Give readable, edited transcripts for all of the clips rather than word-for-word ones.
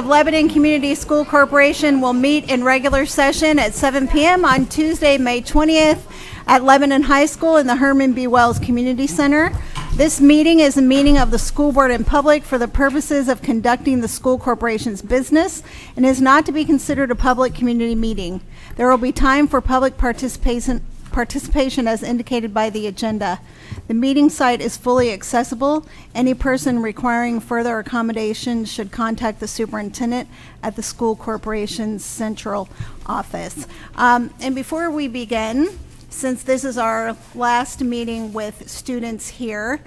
of Lebanon Community School Corporation will meet in regular session at 7 p.m. on Tuesday, May 20th at Lebanon High School in the Herman B. Wells Community Center. This meeting is a meeting of the school board in public for the purposes of conducting the school corporation's business and is not to be considered a public community meeting. There will be time for public participation as indicated by the agenda. The meeting site is fully accessible. Any person requiring further accommodation should contact the superintendent at the school corporation's central office. And before we begin, since this is our last meeting with students here,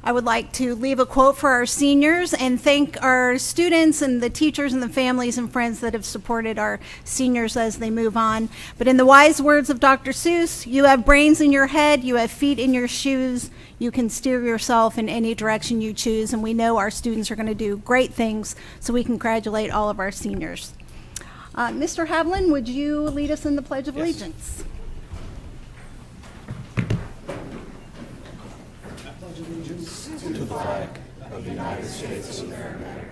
I would like to leave a quote for our seniors and thank our students and the teachers and the families and friends that have supported our seniors as they move on. But in the wise words of Dr. Seuss, you have brains in your head, you have feet in your shoes, you can steer yourself in any direction you choose, and we know our students are going to do great things, so we congratulate all of our seniors. Mr. Havlin, would you lead us in the Pledge of Allegiance? To the flag of the United States of America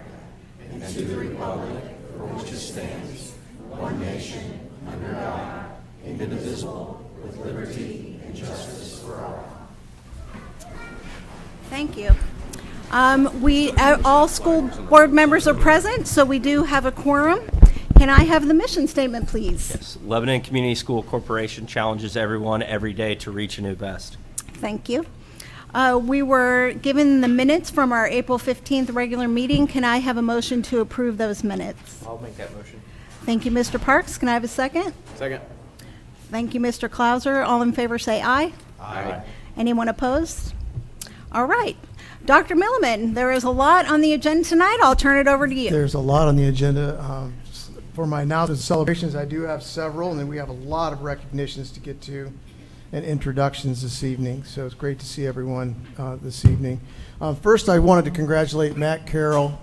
and to the republic for which it stands, one nation, under God, indivisible, with liberty and justice for all. Thank you. All school board members are present, so we do have a quorum. Can I have the mission statement, please? Yes. Lebanon Community School Corporation challenges everyone every day to reach a new best. Thank you. We were given the minutes from our April 15th regular meeting. Can I have a motion to approve those minutes? I'll make that motion. Thank you, Mr. Parks. Can I have a second? Second. Thank you, Mr. Klauser. All in favor say aye. Aye. Anyone opposed? All right. Dr. Milliman, there is a lot on the agenda tonight. I'll turn it over to you. There's a lot on the agenda. For my announcements and celebrations, I do have several, and then we have a lot of recognitions to get to and introductions this evening. So it's great to see everyone this evening. First, I wanted to congratulate Matt Carroll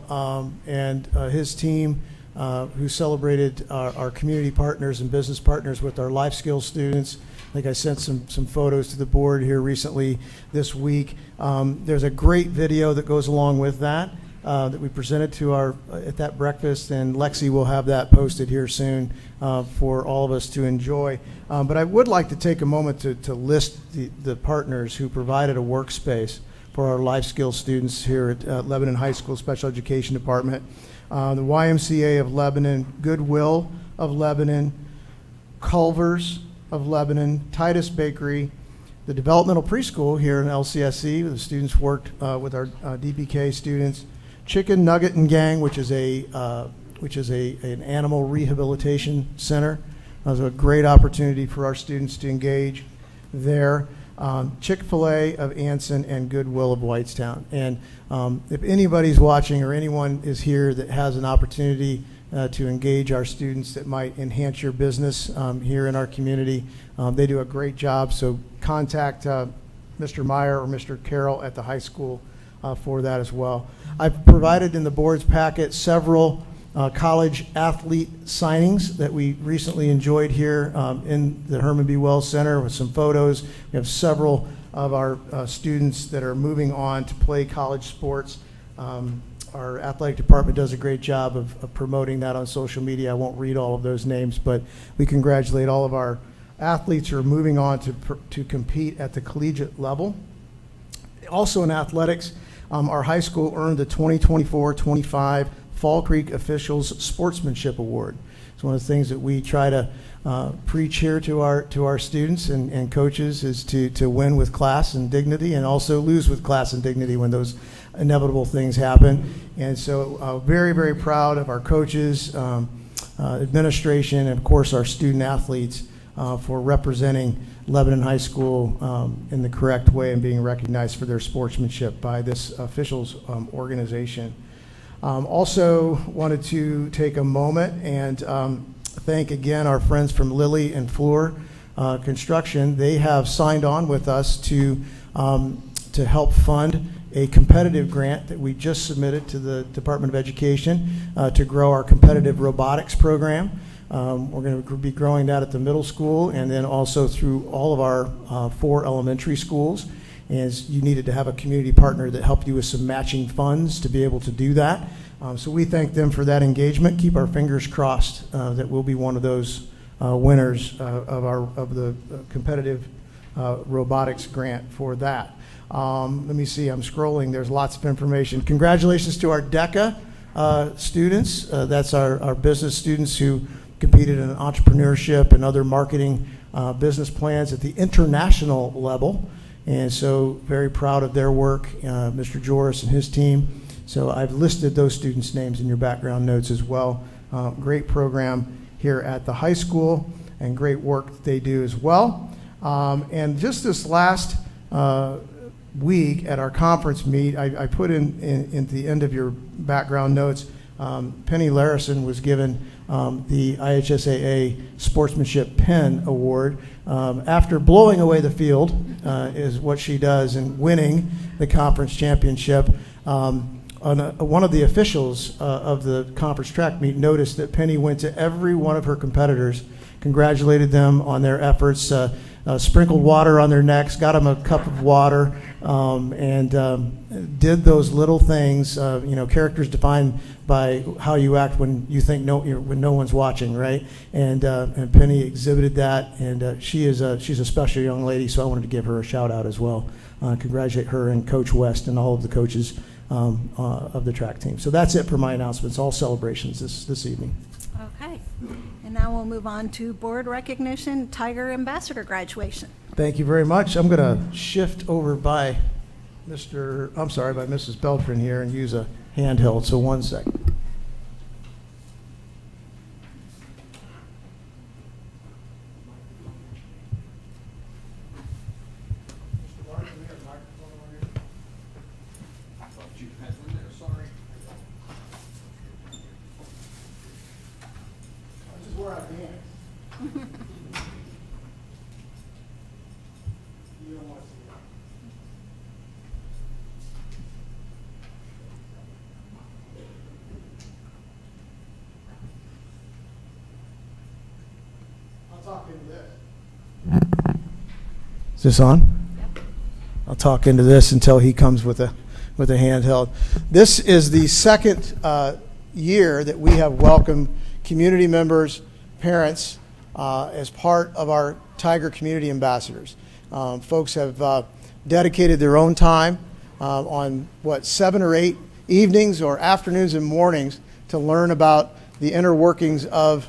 and his team who celebrated our community partners and business partners with our life skills students. I think I sent some photos to the board here recently this week. There's a great video that goes along with that that we presented to at that breakfast, and Lexi will have that posted here soon for all of us to enjoy. But I would like to take a moment to list the partners who provided a workspace for our life skills students here at Lebanon High School Special Education Department. The YMCA of Lebanon, Goodwill of Lebanon, Culver's of Lebanon, Titus Bakery, the developmental preschool here in LCSC. The students worked with our DPK students. Chicken Nugget and Gang, which is an animal rehabilitation center. It was a great opportunity for our students to engage there. Chick-fil-A of Anson and Goodwill of Whitestown. And if anybody's watching or anyone is here that has an opportunity to engage our students that might enhance your business here in our community, they do a great job. So contact Mr. Meyer or Mr. Carroll at the high school for that as well. I've provided in the board's packet several college athlete signings that we recently enjoyed here in the Herman B. Wells Center with some photos. We have several of our students that are moving on to play college sports. Our athletic department does a great job of promoting that on social media. I won't read all of those names, but we congratulate all of our athletes who are moving on to compete at the collegiate level. Also in athletics, our high school earned the 2024-25 Fall Creek Officials Sportsmanship Award. It's one of the things that we try to preach here to our students and coaches is to win with class and dignity, and also lose with class and dignity when those inevitable things happen. And so very, very proud of our coaches, administration, and of course our student athletes for representing Lebanon High School in the correct way and being recognized for their sportsmanship by this officials organization. Also wanted to take a moment and thank again our friends from Lilly and Floor Construction. They have signed on with us to help fund a competitive grant that we just submitted to the Department of Education to grow our competitive robotics program. We're going to be growing that at the middle school and then also through all of our 4 elementary schools. And you needed to have a community partner that helped you with some matching funds to be able to do that. So we thank them for that engagement. Keep our fingers crossed that we'll be one of those winners of the competitive robotics grant for that. Let me see, I'm scrolling. There's lots of information. Congratulations to our DECA students. That's our business students who competed in entrepreneurship and other marketing business plans at the international level. And so very proud of their work, Mr. Joris and his team. So I've listed those students' names in your background notes as well. Great program here at the high school and great work that they do as well. And just this last week at our conference meet, I put in the end of your background notes, Penny Larison was given the IHSAA Sportsmanship Pen Award after blowing away the field, is what she does, and winning the conference championship. One of the officials of the conference track meet noticed that Penny went to every one of her competitors, congratulated them on their efforts, sprinkled water on their necks, got them a cup of water, and did those little things. Characters defined by how you act when you think when no one's watching, right? And Penny exhibited that, and she's a special young lady. So I wanted to give her a shout out as well. Congratulate her and Coach West and all of the coaches of the track team. So that's it for my announcements. All celebrations this evening. Okay. And now we'll move on to board recognition, Tiger Ambassador graduation. Thank you very much. I'm going to shift over by Mrs. Beltran here and use a handheld. So 1 second. Is this on? Yep. I'll talk into this until he comes with a handheld. This is the second year that we have welcomed community members, parents, as part of our Tiger Community Ambassadors. Folks have dedicated their own time on 7 or 8 evenings or afternoons and mornings to learn about the inner workings of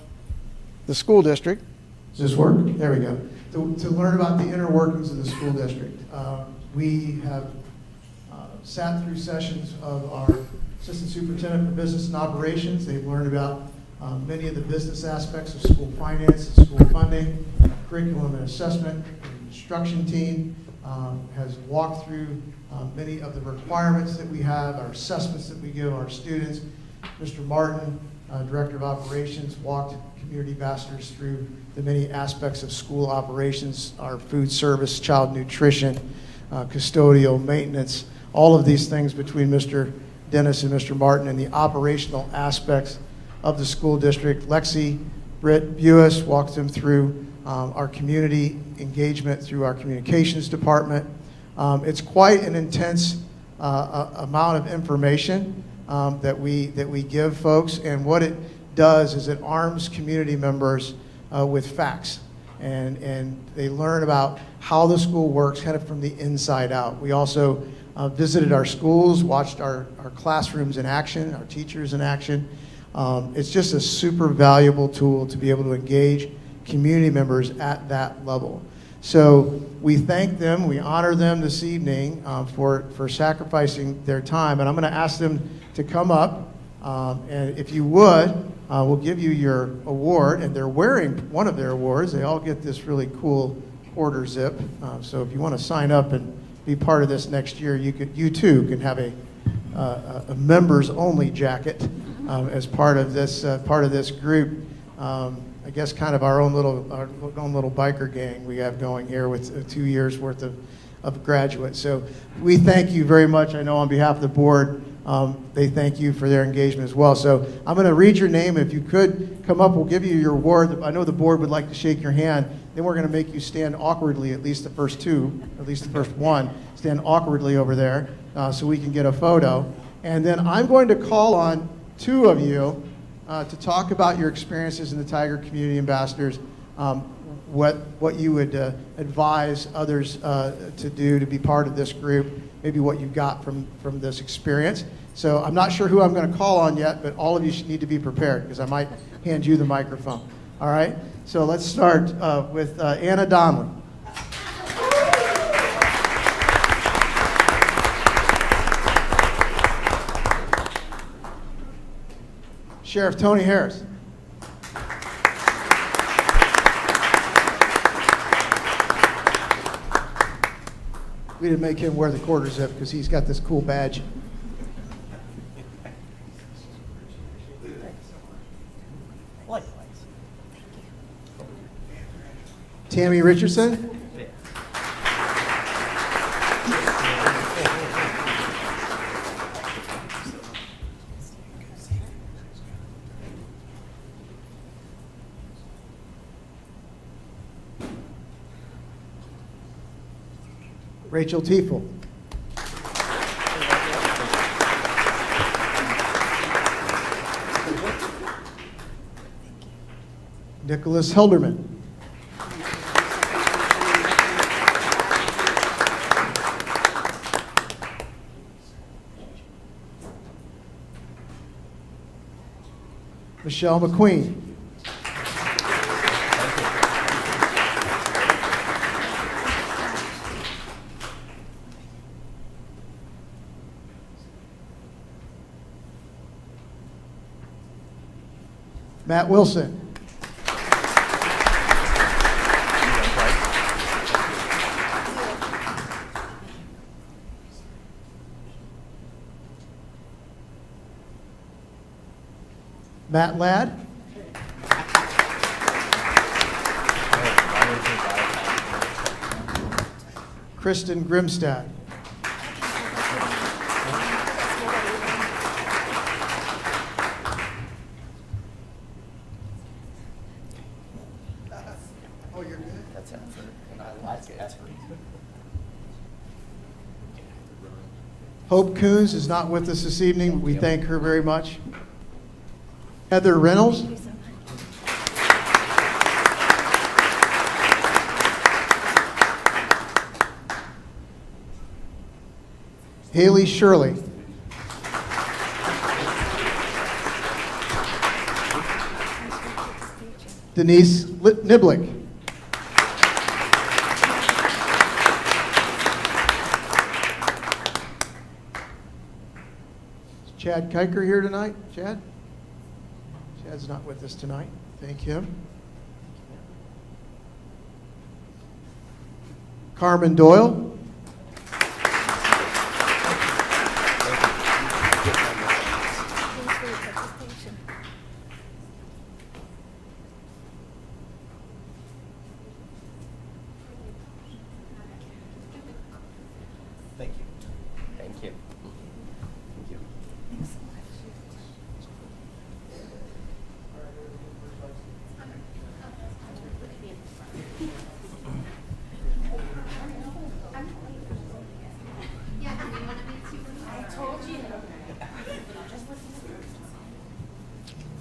the school district. Does this work? There we go. To learn about the inner workings of the school district. We have sat through sessions of our Assistant Superintendent for Business and Operations. They've learned about many of the business aspects of school finance and school funding, curriculum and assessment. The instruction team has walked through many of the requirements that we have, our assessments that we give our students. Mr. Martin, Director of Operations, walked community ambassadors through the many aspects of school operations, our food service, child nutrition, custodial, maintenance, all of these things between Mr. Dennis and Mr. Martin and the operational aspects of the school district. Lexi Britt Buis walked them through our community engagement through our communications department. It's quite an intense amount of information that we give folks, and what it does is it arms community members with facts, and they learn about how the school works kind of from the inside out. We also visited our schools, watched our classrooms in action, our teachers in action. It's just a super valuable tool to be able to engage community members at that level. So we thank them, we honor them this evening for sacrificing their time, and I'm going to ask them to come up, and if you would, we'll give you your award, and they're wearing one of their awards. They all get this really cool quarter zip. So if you want to sign up and be part of this next year, you too can have a members only jacket as part of this group. I guess kind of our own little biker gang we have going here with 2 years worth of graduates. So we thank you very much. I know on behalf of the board, they thank you for their engagement as well. So I'm going to read your name. If you could come up, we'll give you your award. I know the board would like to shake your hand. Then we're going to make you stand awkwardly, at least the first two, at least the first one, stand awkwardly over there so we can get a photo. And then I'm going to call on two of you to talk about your experiences in the Tiger Community Ambassadors, what you would advise others to do to be part of this group, maybe what you got from this experience. So I'm not sure who I'm going to call on yet, but all of you should need to be prepared because I might hand you the microphone. All right? So let's start with Anna Donnelly. Sheriff Tony Harris. We didn't make him wear the quarter zip because he's got this cool badge. Tammy Richardson. Rachel Tiefel. Nicholas Hilderman. Michelle McQueen. Matt Wilson. Matt Ladd. Kristen Grimstad. Oh, you're good? That's effort, and I like effort. Hope Coons is not with us this evening, but we thank her very much. Heather Reynolds. Haley Shirley. Denise Niblick. Is Chad Kiker here tonight? Chad? Chad's not with us tonight. Thank him. Carmen Doyle. Thank you. Thank you. Thank you.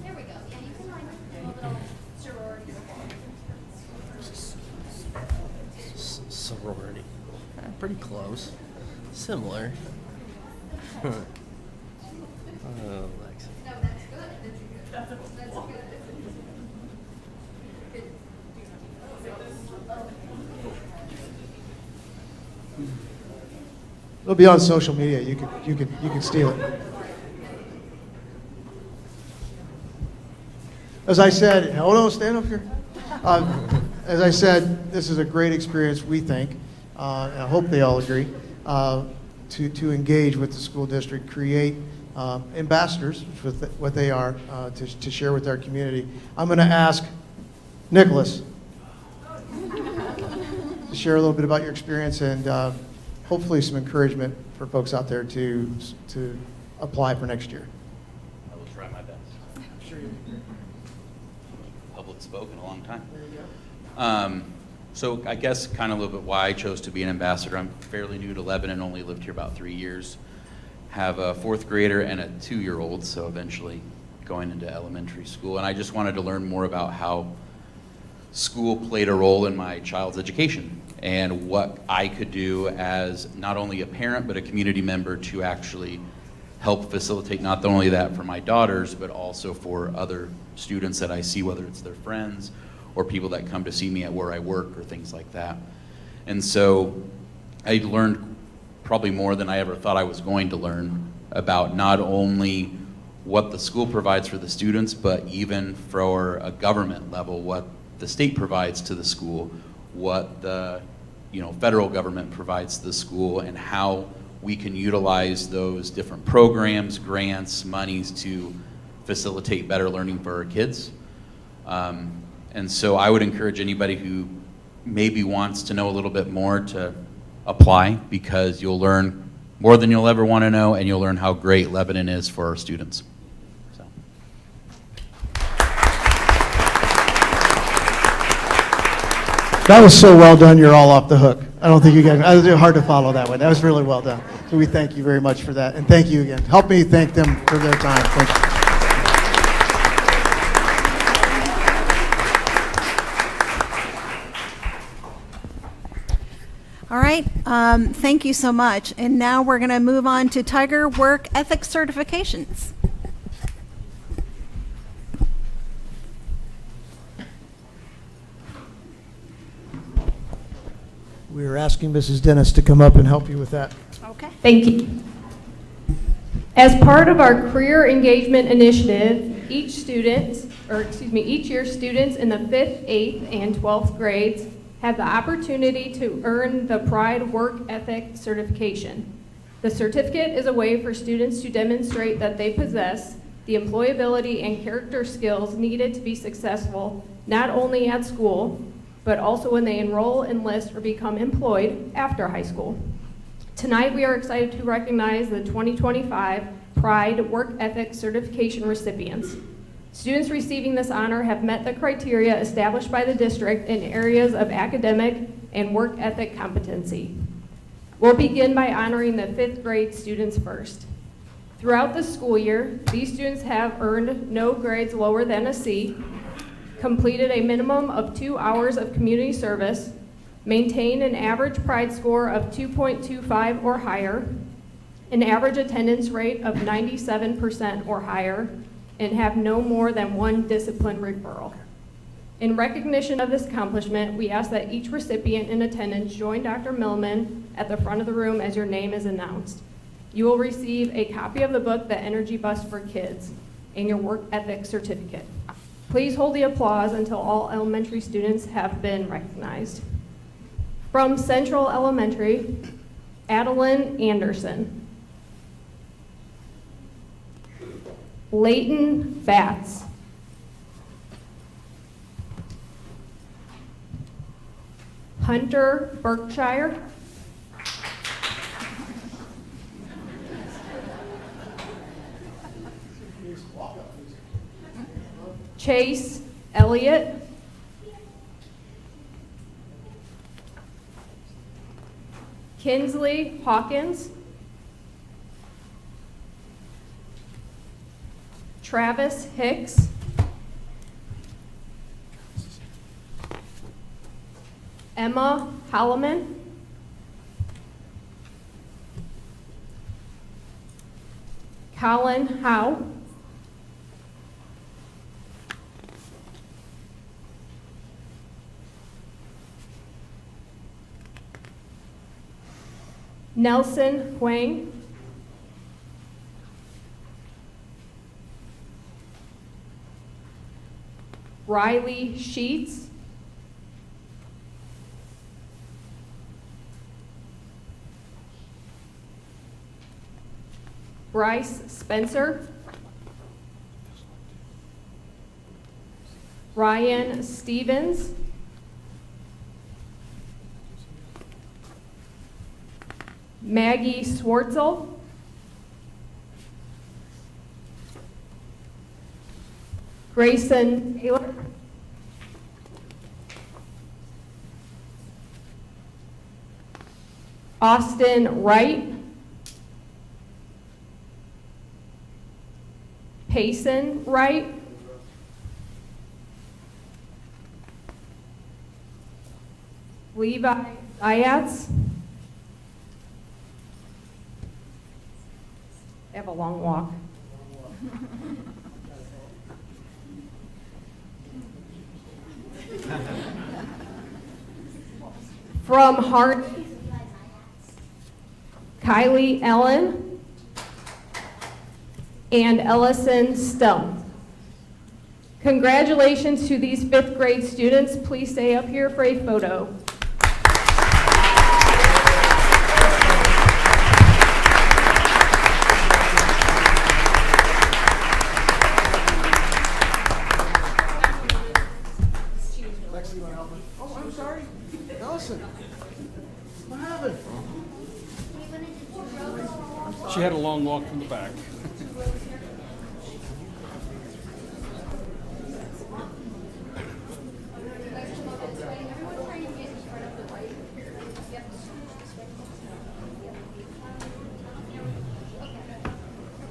There we go. Yeah, you can line up. Sorority. Sorority. Pretty close. Similar. Oh, Lex. No, that's good. That's good. That's good. It'll be on social media. You can steal it. As I said, hold on, stand up here. As I said, this is a great experience, we think, and I hope they all agree, to engage with the school district, create ambassadors, with what they are, to share with our community. I'm going to ask Nicholas to share a little bit about your experience and hopefully some encouragement for folks out there to apply for next year. I will try my best. Public spoke in a long time. So I guess kind of a little bit why I chose to be an ambassador. I'm fairly new to Lebanon, only lived here about 3 years. have a 4th grader and a 2-year-old, so eventually going into elementary school. And I just wanted to learn more about how school played a role in my child's education and what I could do as not only a parent but a community member to actually help facilitate not only that for my daughters but also for other students that I see, whether it's their friends or people that come to see me at where I work or things like that. And so I learned probably more than I ever thought I was going to learn about not only what the school provides for the students, but even for a government level, what the state provides to the school, what the federal government provides to the school, and how we can utilize those different programs, grants, monies to facilitate better learning for our kids. And so I would encourage anybody who maybe wants to know a little bit more to apply, because you'll learn more than you'll ever want to know, and you'll learn how great Lebanon is for our students. So. That was so well done, you're all off the hook. I don't think you guys, it was hard to follow that one. That was really well done. So we thank you very much for that. And thank you again. Help me thank them for their time. Thank you. All right, thank you so much. And now we're going to move on to Tiger Work Ethics certifications. We are asking Mrs. Dennis to come up and help you with that. Okay. Thank you. As part of our career engagement initiative, each year students in the 5th, 8th, and 12th grades have the opportunity to earn the Pride Work Ethic certification. The certificate is a way for students to demonstrate that they possess the employability and character skills needed to be successful, not only at school, but also when they enroll, enlist, or become employed after high school. Tonight, we are excited to recognize the 2025 Pride Work Ethic certification recipients. Students receiving this honor have met the criteria established by the district in areas of academic and work ethic competency. We'll begin by honoring the 5th grade students first. Throughout the school year, these students have earned no grades lower than a C, completed a minimum of 2 hours of community service, maintained an average Pride score of 2.25 or higher, an average attendance rate of 97% or higher, and have no more than 1 discipline referral. In recognition of this accomplishment, we ask that each recipient in attendance join Dr. Millman at the front of the room as your name is announced. You will receive a copy of the book, The Energy Bus for Kids, and your work ethic certificate. Please hold the applause until all elementary students have been recognized. From Central Elementary, Adeline Anderson. Leighton Batts. Hunter Berkshire. Chase Elliott. Kinsley Hawkins. Travis Hicks. Emma Holloman. Colin Howe. Nelson Huang. Riley Sheets. Bryce Spencer. Ryan Stevens. Maggie Swartzel. Grayson Taylor. Austin Wright. Payson Wright. Levi Ayats. They have a long walk. From Hardy, Kylie Ellen and Ellison Stump. Congratulations to these fifth grade students. Please stay up here for a photo. Lexi, you want to help me? Oh, I'm sorry. Allison, what happened? She had a long walk from the back.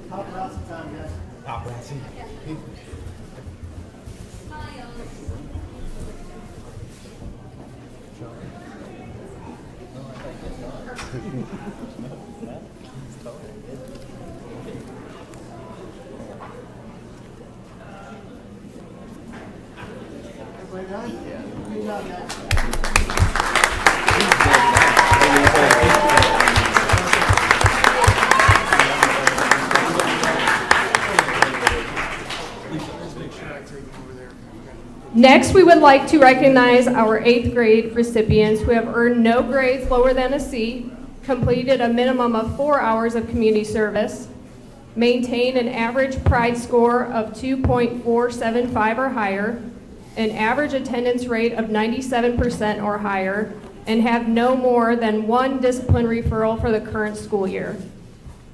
Paparazzi time, guys. Paparazzi. Everybody done? Yeah. Good job, guys. Next, we would like to recognize our eighth grade recipients who have earned no grades lower than a C, completed a minimum of 4 hours of community service, maintained an average pride score of 2.475 or higher, an average attendance rate of 97% or higher, and have no more than one discipline referral for the current school year.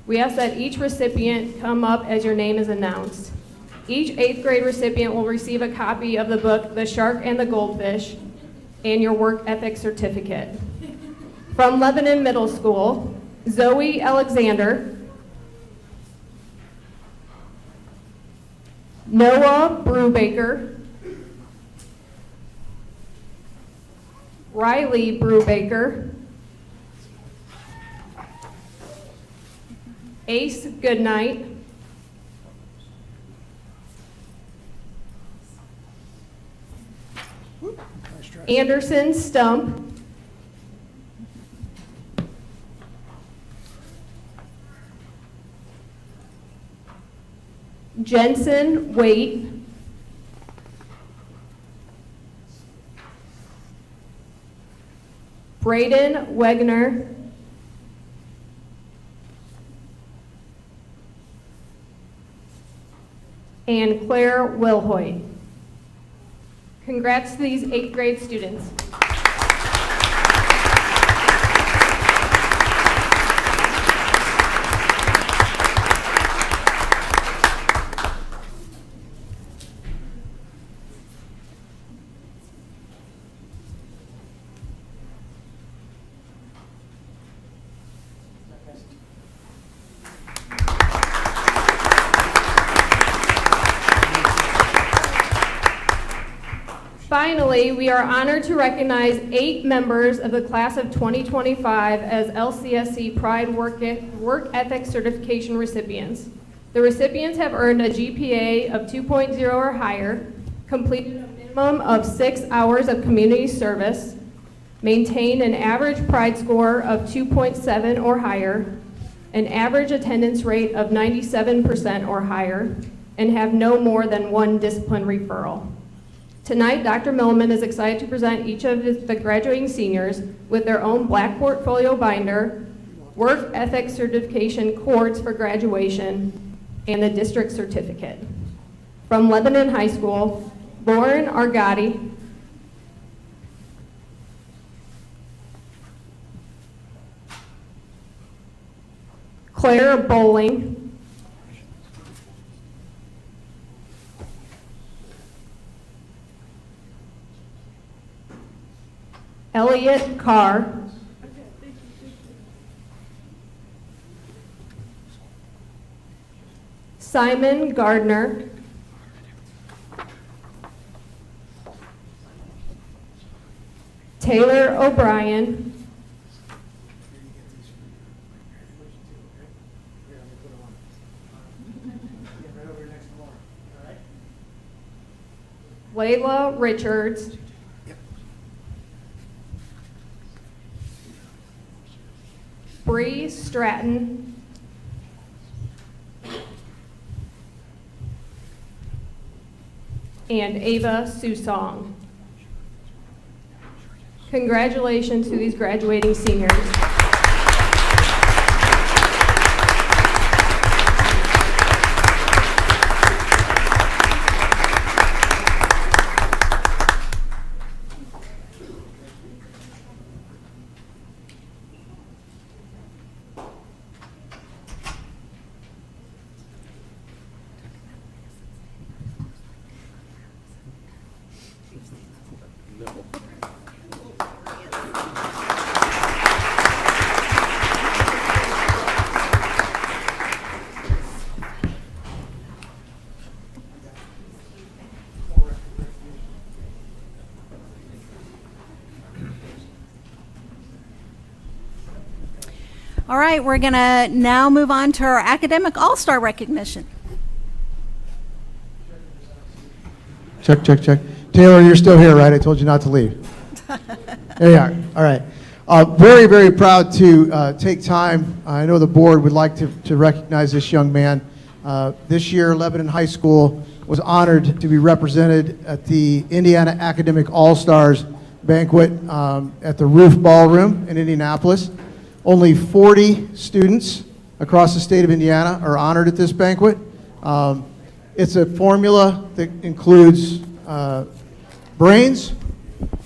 We ask that each recipient come up as your name is announced. Each eighth grade recipient will receive a copy of the book, The Shark and the Goldfish, and your work ethic certificate. From Lebanon Middle School, Zoe Alexander, Noah Brubaker, Riley Brubaker, Ace Goodnight, Anderson Stump, Jensen Waite, Braden Wegner, and Claire Wilhoit. Congrats to these eighth grade students. Finally, we are honored to recognize 8 members of the class of 2025 as LCSC Pride Work Ethic Certification recipients. The recipients have earned a GPA of 2.0 or higher, completed a minimum of 6 hours of community service, maintained an average Pride score of 2.7 or higher, an average attendance rate of 97% or higher, and have no more than one discipline referral. Tonight, Dr. Milliman is excited to present each of the graduating seniors with their own black portfolio binder, work ethic certification cords for graduation, and the district certificate. From Lebanon High School, Lauren Argotti, Claire Bowling, Elliot Carr, Simon Gardner, Taylor O'Brien, Layla Richards, Bree Stratton, and Ava Susong. Congratulations to these graduating seniors. All right, we're going to now move on to our academic all-star recognition. Check, check, check. Taylor, you're still here, right? I told you not to leave. There you are. All right. Very, very proud to take time. I know the board would like to recognize this young man. This year, Lebanon High School was honored to be represented at the Indiana Academic All-Stars banquet at the Roof Ballroom in Indianapolis. Only 40 students across the state of Indiana are honored at this banquet. It's a formula that includes brains,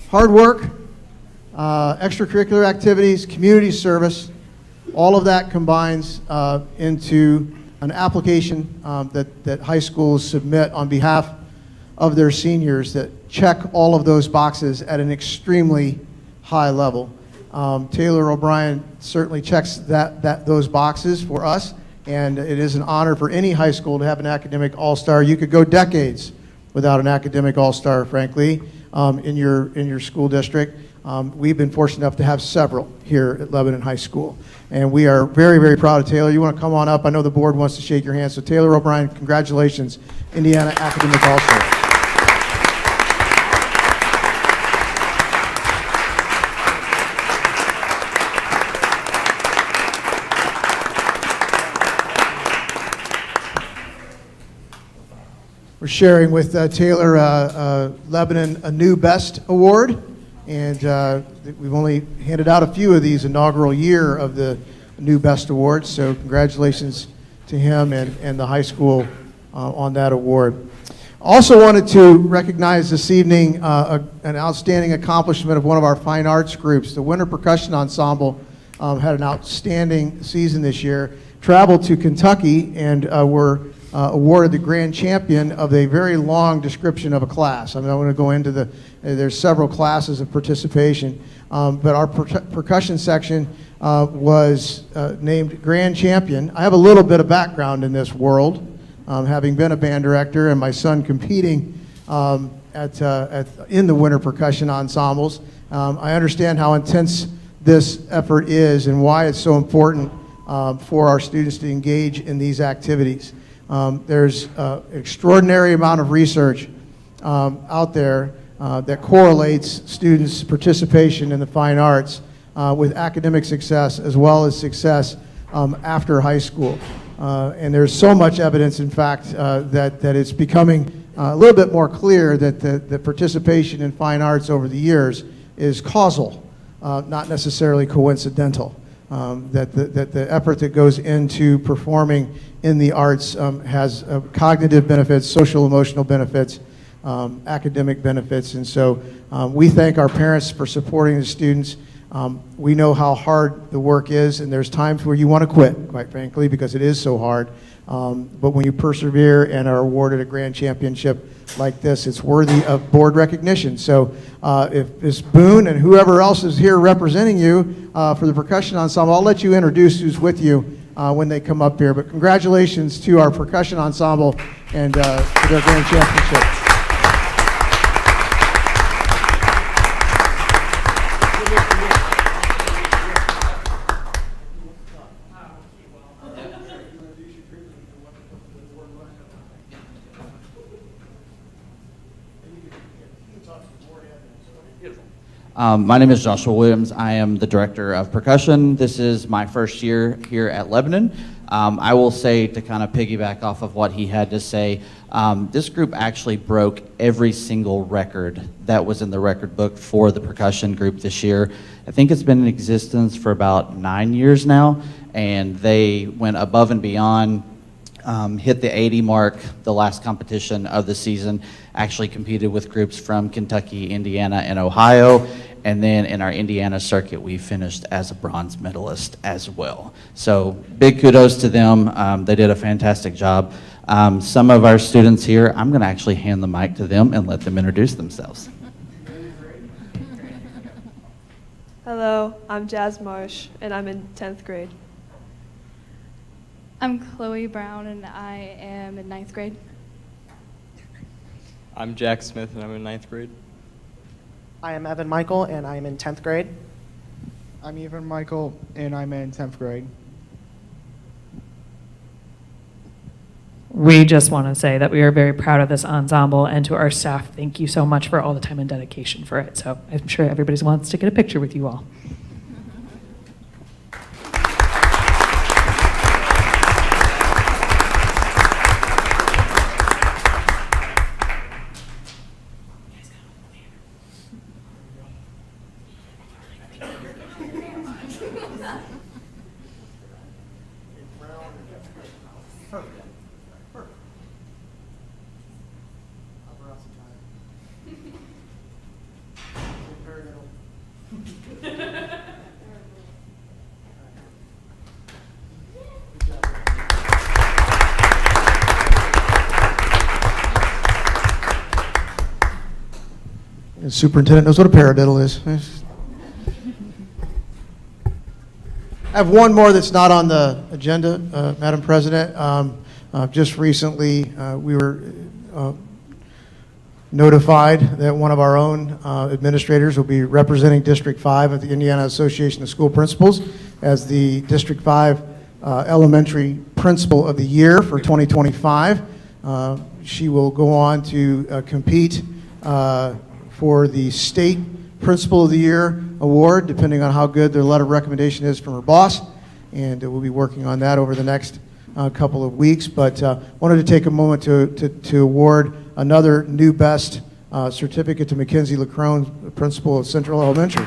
hard work, extracurricular activities, community service. All of that combines into an application that high schools submit on behalf of their seniors that check all of those boxes at an extremely high level. Taylor O'Brien certainly checks those boxes for us, and it is an honor for any high school to have an academic all-star. You could go decades without an academic all-star, frankly, in your school district. We've been fortunate enough to have several here at Lebanon High School, and we are very, very proud of Taylor. You want to come on up? I know the board wants to shake your hand. So Taylor O'Brien, congratulations, Indiana Academic All-Star. We're sharing with Taylor Lebanon a New Best Award, and we've only handed out a few of these inaugural year of the New Best Awards, so congratulations to him and the high school on that award. Also wanted to recognize this evening an outstanding accomplishment of one of our fine arts groups. The Winter Percussion Ensemble had an outstanding season this year, traveled to Kentucky, and were awarded the grand champion of a very long description of a class. I'm not going to go into there's several classes of participation, but our percussion section was named grand champion. I have a little bit of background in this world, having been a band director and my son competing in the winter percussion ensembles. I understand how intense this effort is and why it's so important for our students to engage in these activities. There's an extraordinary amount of research out there that correlates students' participation in the fine arts with academic success as well as success after high school. And there's so much evidence, in fact, that it's becoming a little bit more clear that the participation in fine arts over the years is causal, not necessarily coincidental. That the effort that goes into performing in the arts has cognitive benefits, social emotional benefits, academic benefits, and so we thank our parents for supporting the students. We know how hard the work is, and there's times where you want to quit, quite frankly, because it is so hard. But when you persevere and are awarded a grand championship like this, it's worthy of board recognition. So if Ms. Boone and whoever else is here representing you for the percussion ensemble, I'll let you introduce who's with you when they come up here. But congratulations to our percussion ensemble and for their grand championship. My name is Joshua Williams. I am the director of percussion. This is my first year here at Lebanon. I will say, to kind of piggyback off of what he had to say, this group actually broke every single record that was in the record book for the percussion group this year. I think it's been in existence for about 9 years now, and they went above and beyond. Hit the 80 mark the last competition of the season, actually competed with groups from Kentucky, Indiana, and Ohio, and then in our Indiana circuit we finished as a bronze medalist as well. So big kudos to them. They did a fantastic job. Some of our students here, I'm going to actually hand the mic to them and let them introduce themselves. Hello, I'm Jazz Marsh, and I'm in 10th grade. I'm Chloe Brown, and I am in 9th grade. I'm Jack Smith, and I'm in 9th grade. I am Evan Michael, and I am in 10th grade. I'm Evan Michael, and I'm in 10th grade. We just want to say that we are very proud of this ensemble, and to our staff, thank you so much for all the time and dedication for it. So I'm sure everybody wants to get a picture with you all. The superintendent knows what a paradiddle is. I have one more that's not on the agenda, Madam President. Just recently, we were notified that one of our own administrators will be representing District 5 at the Indiana Association of School Principals as the District 5 Elementary Principal of the Year for 2025. She will go on to compete for the State Principal of the Year award, depending on how good their letter of recommendation is from her boss. And we'll be working on that over the next couple of weeks. But wanted to take a moment to award another new best certificate to Mackenzie LeCrone, Principal of Central Elementary.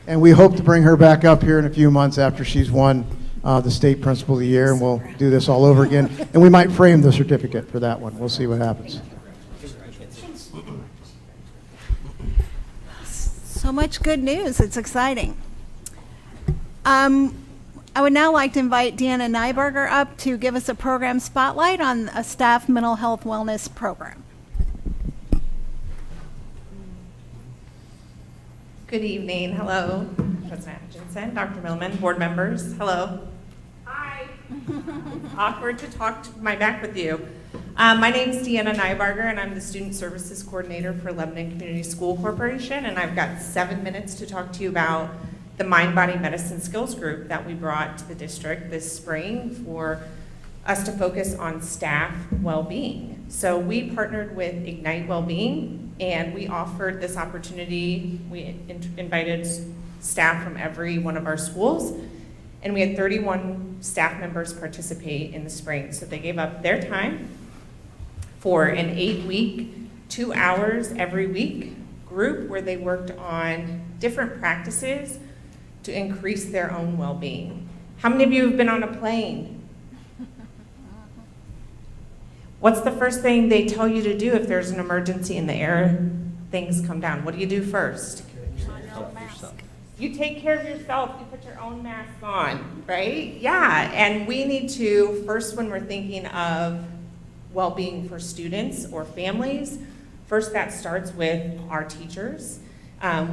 And we hope to bring her back up here in a few months after she's won the State Principal of the Year, and we'll do this all over again. And we might frame the certificate for that one. We'll see what happens. So much good news. It's exciting. I would now like to invite Deanna Nyberger up to give us a program spotlight on a staff mental health wellness program. Good evening. Hello, President Hutchinson, Dr. Millman, board members. Hello. Hi. Awkward to talk to my back with you. My name is Deanna Nybarger, and I'm the Student Services Coordinator for Lebanon Community School Corporation, and I've got 7 minutes to talk to you about the Mind-Body Medicine Skills Group that we brought to the district this spring for us to focus on staff well-being. So we partnered with Ignite Wellbeing, and we offered this opportunity. We invited staff from every one of our schools, and we had 31 staff members participate in the spring. So they gave up their time for an 8-week, 2 hours every week group where they worked on different practices to increase their own well-being. How many of you have been on a plane? What's the first thing they tell you to do if there's an emergency in the air, things come down? What do you do first? You take care of yourself, you put your own mask on, right? Yeah, and we need to, first when we're thinking of well-being for students or families, first that starts with our teachers.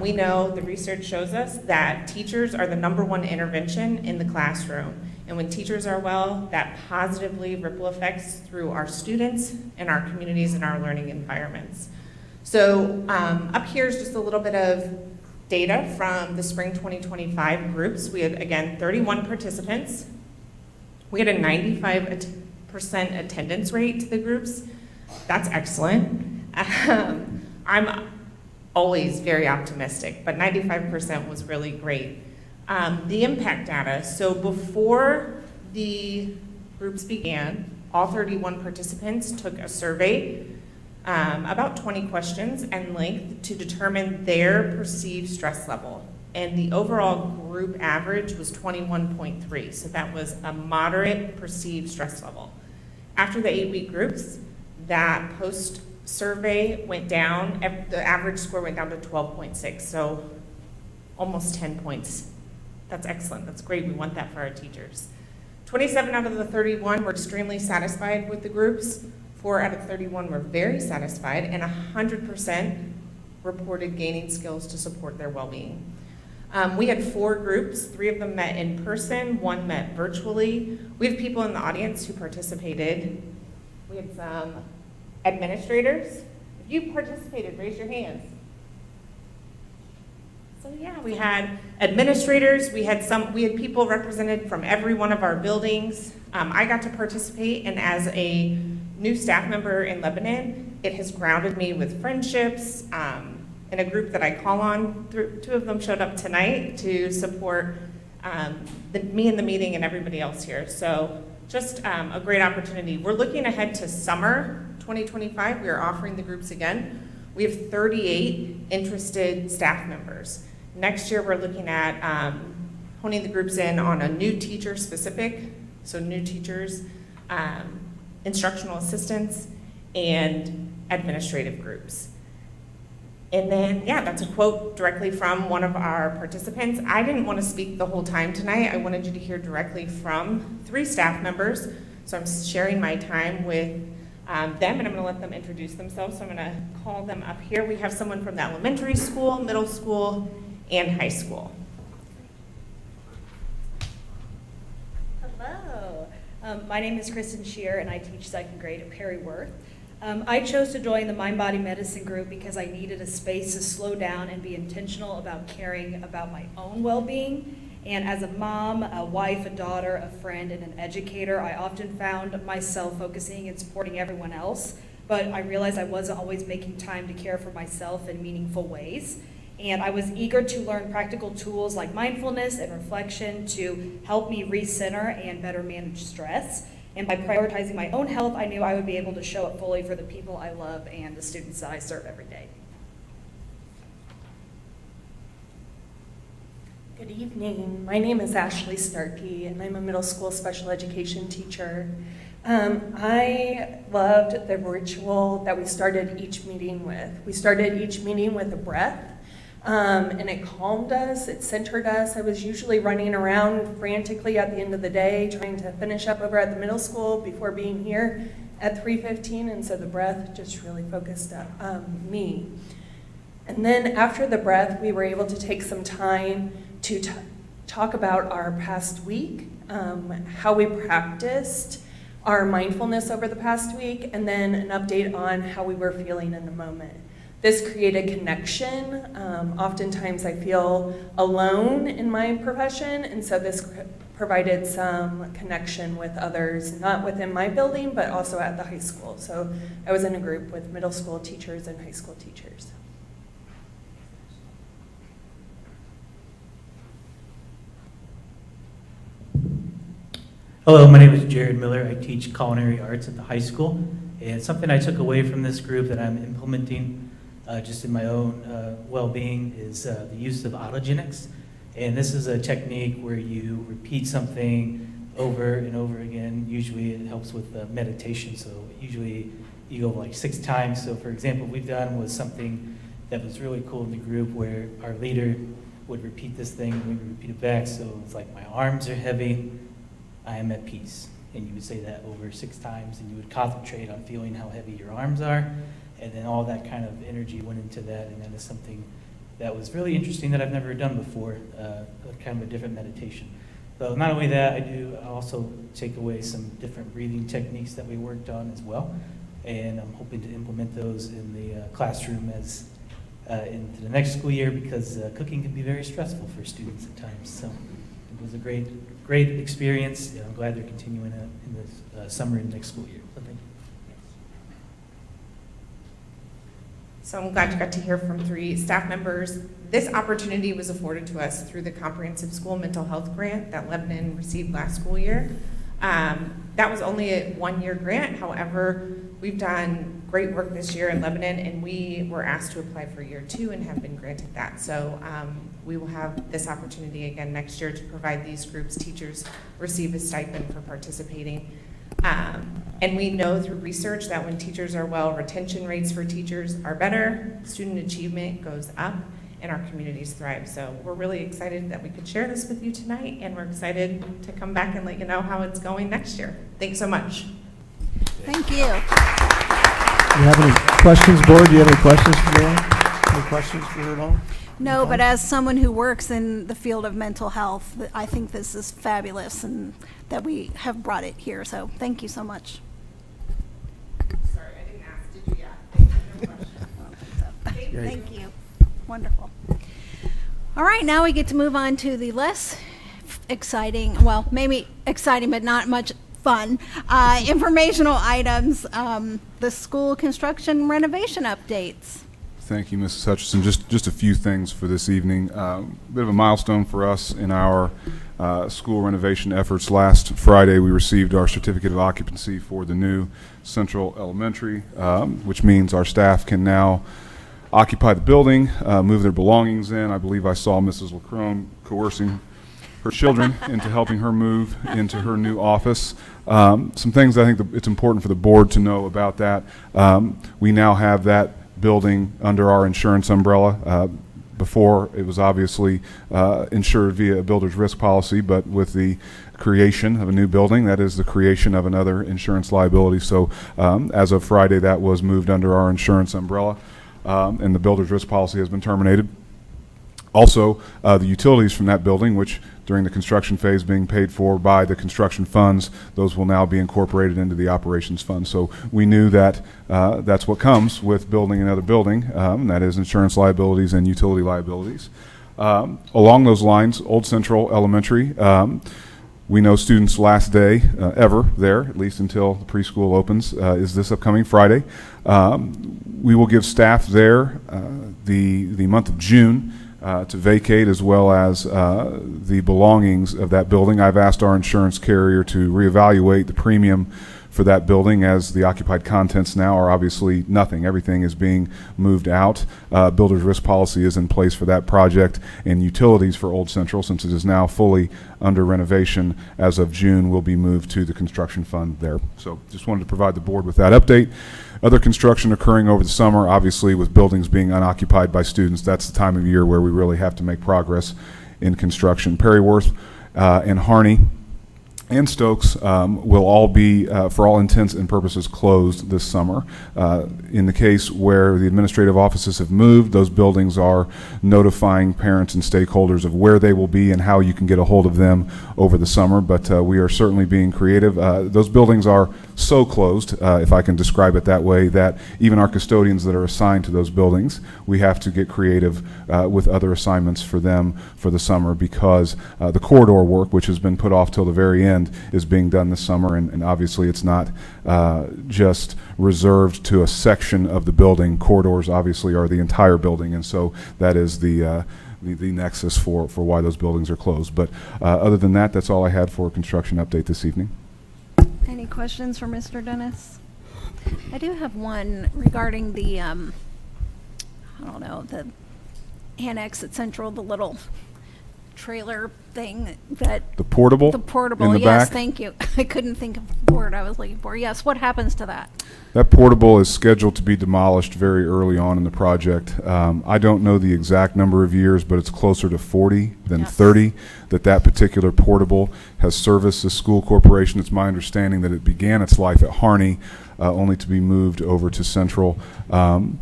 We know the research shows us that teachers are the #1 intervention in the classroom. And when teachers are well, that positively ripple effects through our students and our communities and our learning environments. So up here is just a little bit of data from the spring 2025 groups. We had, again, 31 participants. We had a 95% attendance rate to the groups. That's excellent. I'm always very optimistic, but 95% was really great. The impact data, so before the groups began, all 31 participants took a survey, about 20 questions in length, to determine their perceived stress level. And the overall group average was 21.3, so that was a moderate perceived stress level. After the 8-week groups, that post-survey went down, the average score went down to 12.6, so almost 10 points. That's excellent, that's great, we want that for our teachers. 27 out of the 31 were extremely satisfied with the groups, 4 out of 31 were very satisfied, and 100% reported gaining skills to support their well-being. We had 4 groups, 3 of them met in person, 1 met virtually. We have people in the audience who participated. We had some administrators. If you participated, raise your hands. So yeah, we had administrators, we had people represented from every one of our buildings. I got to participate, and as a new staff member in Lebanon, it has grounded me with friendships, in a group that I call on. 2 of them showed up tonight to support me in the meeting and everybody else here. So just a great opportunity. We're looking ahead to summer 2025. We are offering the groups again. We have 38 interested staff members. Next year, we're looking at honing the groups in on a new teacher specific, so new teachers, instructional assistants, and administrative groups. And then, yeah, that's a quote directly from one of our participants. I didn't want to speak the whole time tonight. I wanted you to hear directly from 3 staff members. So I'm sharing my time with them, and I'm going to let them introduce themselves. So I'm going to call them up here. We have someone from the elementary school, middle school, and high school. Hello. My name is Kristen Shear, and I teach 2nd grade at Perry Worth. I chose to join the Mind Body Medicine group because I needed a space to slow down and be intentional about caring about my own well-being. And as a mom, a wife, a daughter, a friend, and an educator, I often found myself focusing and supporting everyone else, but I realized I wasn't always making time to care for myself in meaningful ways. And I was eager to learn practical tools like mindfulness and reflection to help me recenter and better manage stress. And by prioritizing my own health, I knew I would be able to show up fully for the people I love and the students that I serve every day. Good evening. My name is Ashley Starkey, and I'm a middle school special education teacher. I loved the ritual that we started each meeting with. We started each meeting with a breath, and it calmed us, it centered us. I was usually running around frantically at the end of the day, trying to finish up over at the middle school before being here at 3:15, and so the breath just really focused me. And then after the breath, we were able to take some time to talk about our past week, how we practiced our mindfulness over the past week, and then an update on how we were feeling in the moment. This created connection. Oftentimes I feel alone in my profession, and so this provided some connection with others, not within my building, but also at the high school. So I was in a group with middle school teachers and high school teachers. Hello, my name is Jared Miller. I teach culinary arts at the high school. And something I took away from this group that I'm implementing just in my own well-being is the use of autogenics. And this is a technique where you repeat something over and over again. Usually it helps with meditation, so usually you go like 6 times. So for example, what we've done was something that was really cool in the group where our leader would repeat this thing, and we would repeat it back. So it's like, my arms are heavy, I am at peace. And you would say that over 6 times, and you would concentrate on feeling how heavy your arms are, and then all that kind of energy went into that, and that is something that was really interesting that I've never done before, kind of a different meditation. So not only that, I also take away some different breathing techniques that we worked on as well, and I'm hoping to implement those in the classroom as into the next school year, because cooking can be very stressful for students at times. So it was a great experience, and I'm glad they're continuing it in this summer and next school year. So thank you. So I'm glad you got to hear from 3 staff members. This opportunity was afforded to us through the Comprehensive School Mental Health Grant that Lebanon received last school year. That was only a 1-year grant. However, we've done great work this year in Lebanon, and we were asked to apply for year 2 and have been granted that. So we will have this opportunity again next year to provide these groups. Teachers receive a stipend for participating. And we know through research that when teachers are well, retention rates for teachers are better, student achievement goes up, and our communities thrive. So we're really excited that we could share this with you tonight, and we're excited to come back and let you know how it's going next year. Thanks so much. Thank you. Do you have any questions, board? Do you have any questions for me? Any questions for her at all? No, but as someone who works in the field of mental health, I think this is fabulous and that we have brought it here. So thank you so much. Sorry, I didn't ask. Did you? Yeah. Thank you. Wonderful. All right, now we get to move on to the less exciting, well, maybe exciting, but not much fun, informational items, the school construction renovation updates. Thank you, Mrs. Hutchison. Just a few things for this evening. A bit of a milestone for us in our school renovation efforts. Last Friday, we received our certificate of occupancy for the new Central Elementary, which means our staff can now occupy the building, move their belongings in. I believe I saw Mrs. LaCrone coercing her children into helping her move into her new office. Some things I think that it's important for the board to know about that. We now have that building under our insurance umbrella. Before, it was obviously insured via a builder's risk policy, but with the creation of a new building, that is the creation of another insurance liability. So as of Friday, that was moved under our insurance umbrella, and the builder's risk policy has been terminated. Also, the utilities from that building, which during the construction phase being paid for by the construction funds, those will now be incorporated into the operations fund. So we knew that that's what comes with building another building, and that is insurance liabilities and utility liabilities. Along those lines, Old Central Elementary, we know students' last day ever there, at least until the preschool opens, is this upcoming Friday. We will give staff there the month of June to vacate, as well as the belongings of that building. I've asked our insurance carrier to reevaluate the premium for that building, as the occupied contents now are obviously nothing. Everything is being moved out. Builder's risk policy is in place for that project, and utilities for Old Central, since it is now fully under renovation as of June, will be moved to the construction fund there. So just wanted to provide the board with that update. Other construction occurring over the summer, obviously with buildings being unoccupied by students, that's the time of year where we really have to make progress in construction. Perryworth and Harney and Stokes will all be, for all intents and purposes, closed this summer. In the case where the administrative offices have moved, those buildings are notifying parents and stakeholders of where they will be and how you can get a hold of them over the summer, but we are certainly being creative. Those buildings are so closed, if I can describe it that way, that even our custodians that are assigned to those buildings, we have to get creative with other assignments for them for the summer, because the corridor work, which has been put off till the very end, is being done this summer, and obviously it's not just reserved to a section of the building. Corridors obviously are the entire building, and so that is the nexus for why those buildings are closed. But other than that, that's all I had for a construction update this evening. Any questions for Mr. Dennis? I do have one regarding the, I don't know, the annex at Central, the little trailer thing that. The portable? The portable, in the yes, back? thank you. I couldn't think of the word I was looking for. Yes, what happens to that? That portable is scheduled to be demolished very early on in the project. I don't know the exact number of years, but it's closer to 40 than 30 that particular portable has serviced the school corporation. It's my understanding that it began its life at Harney, only to be moved over to Central. I'm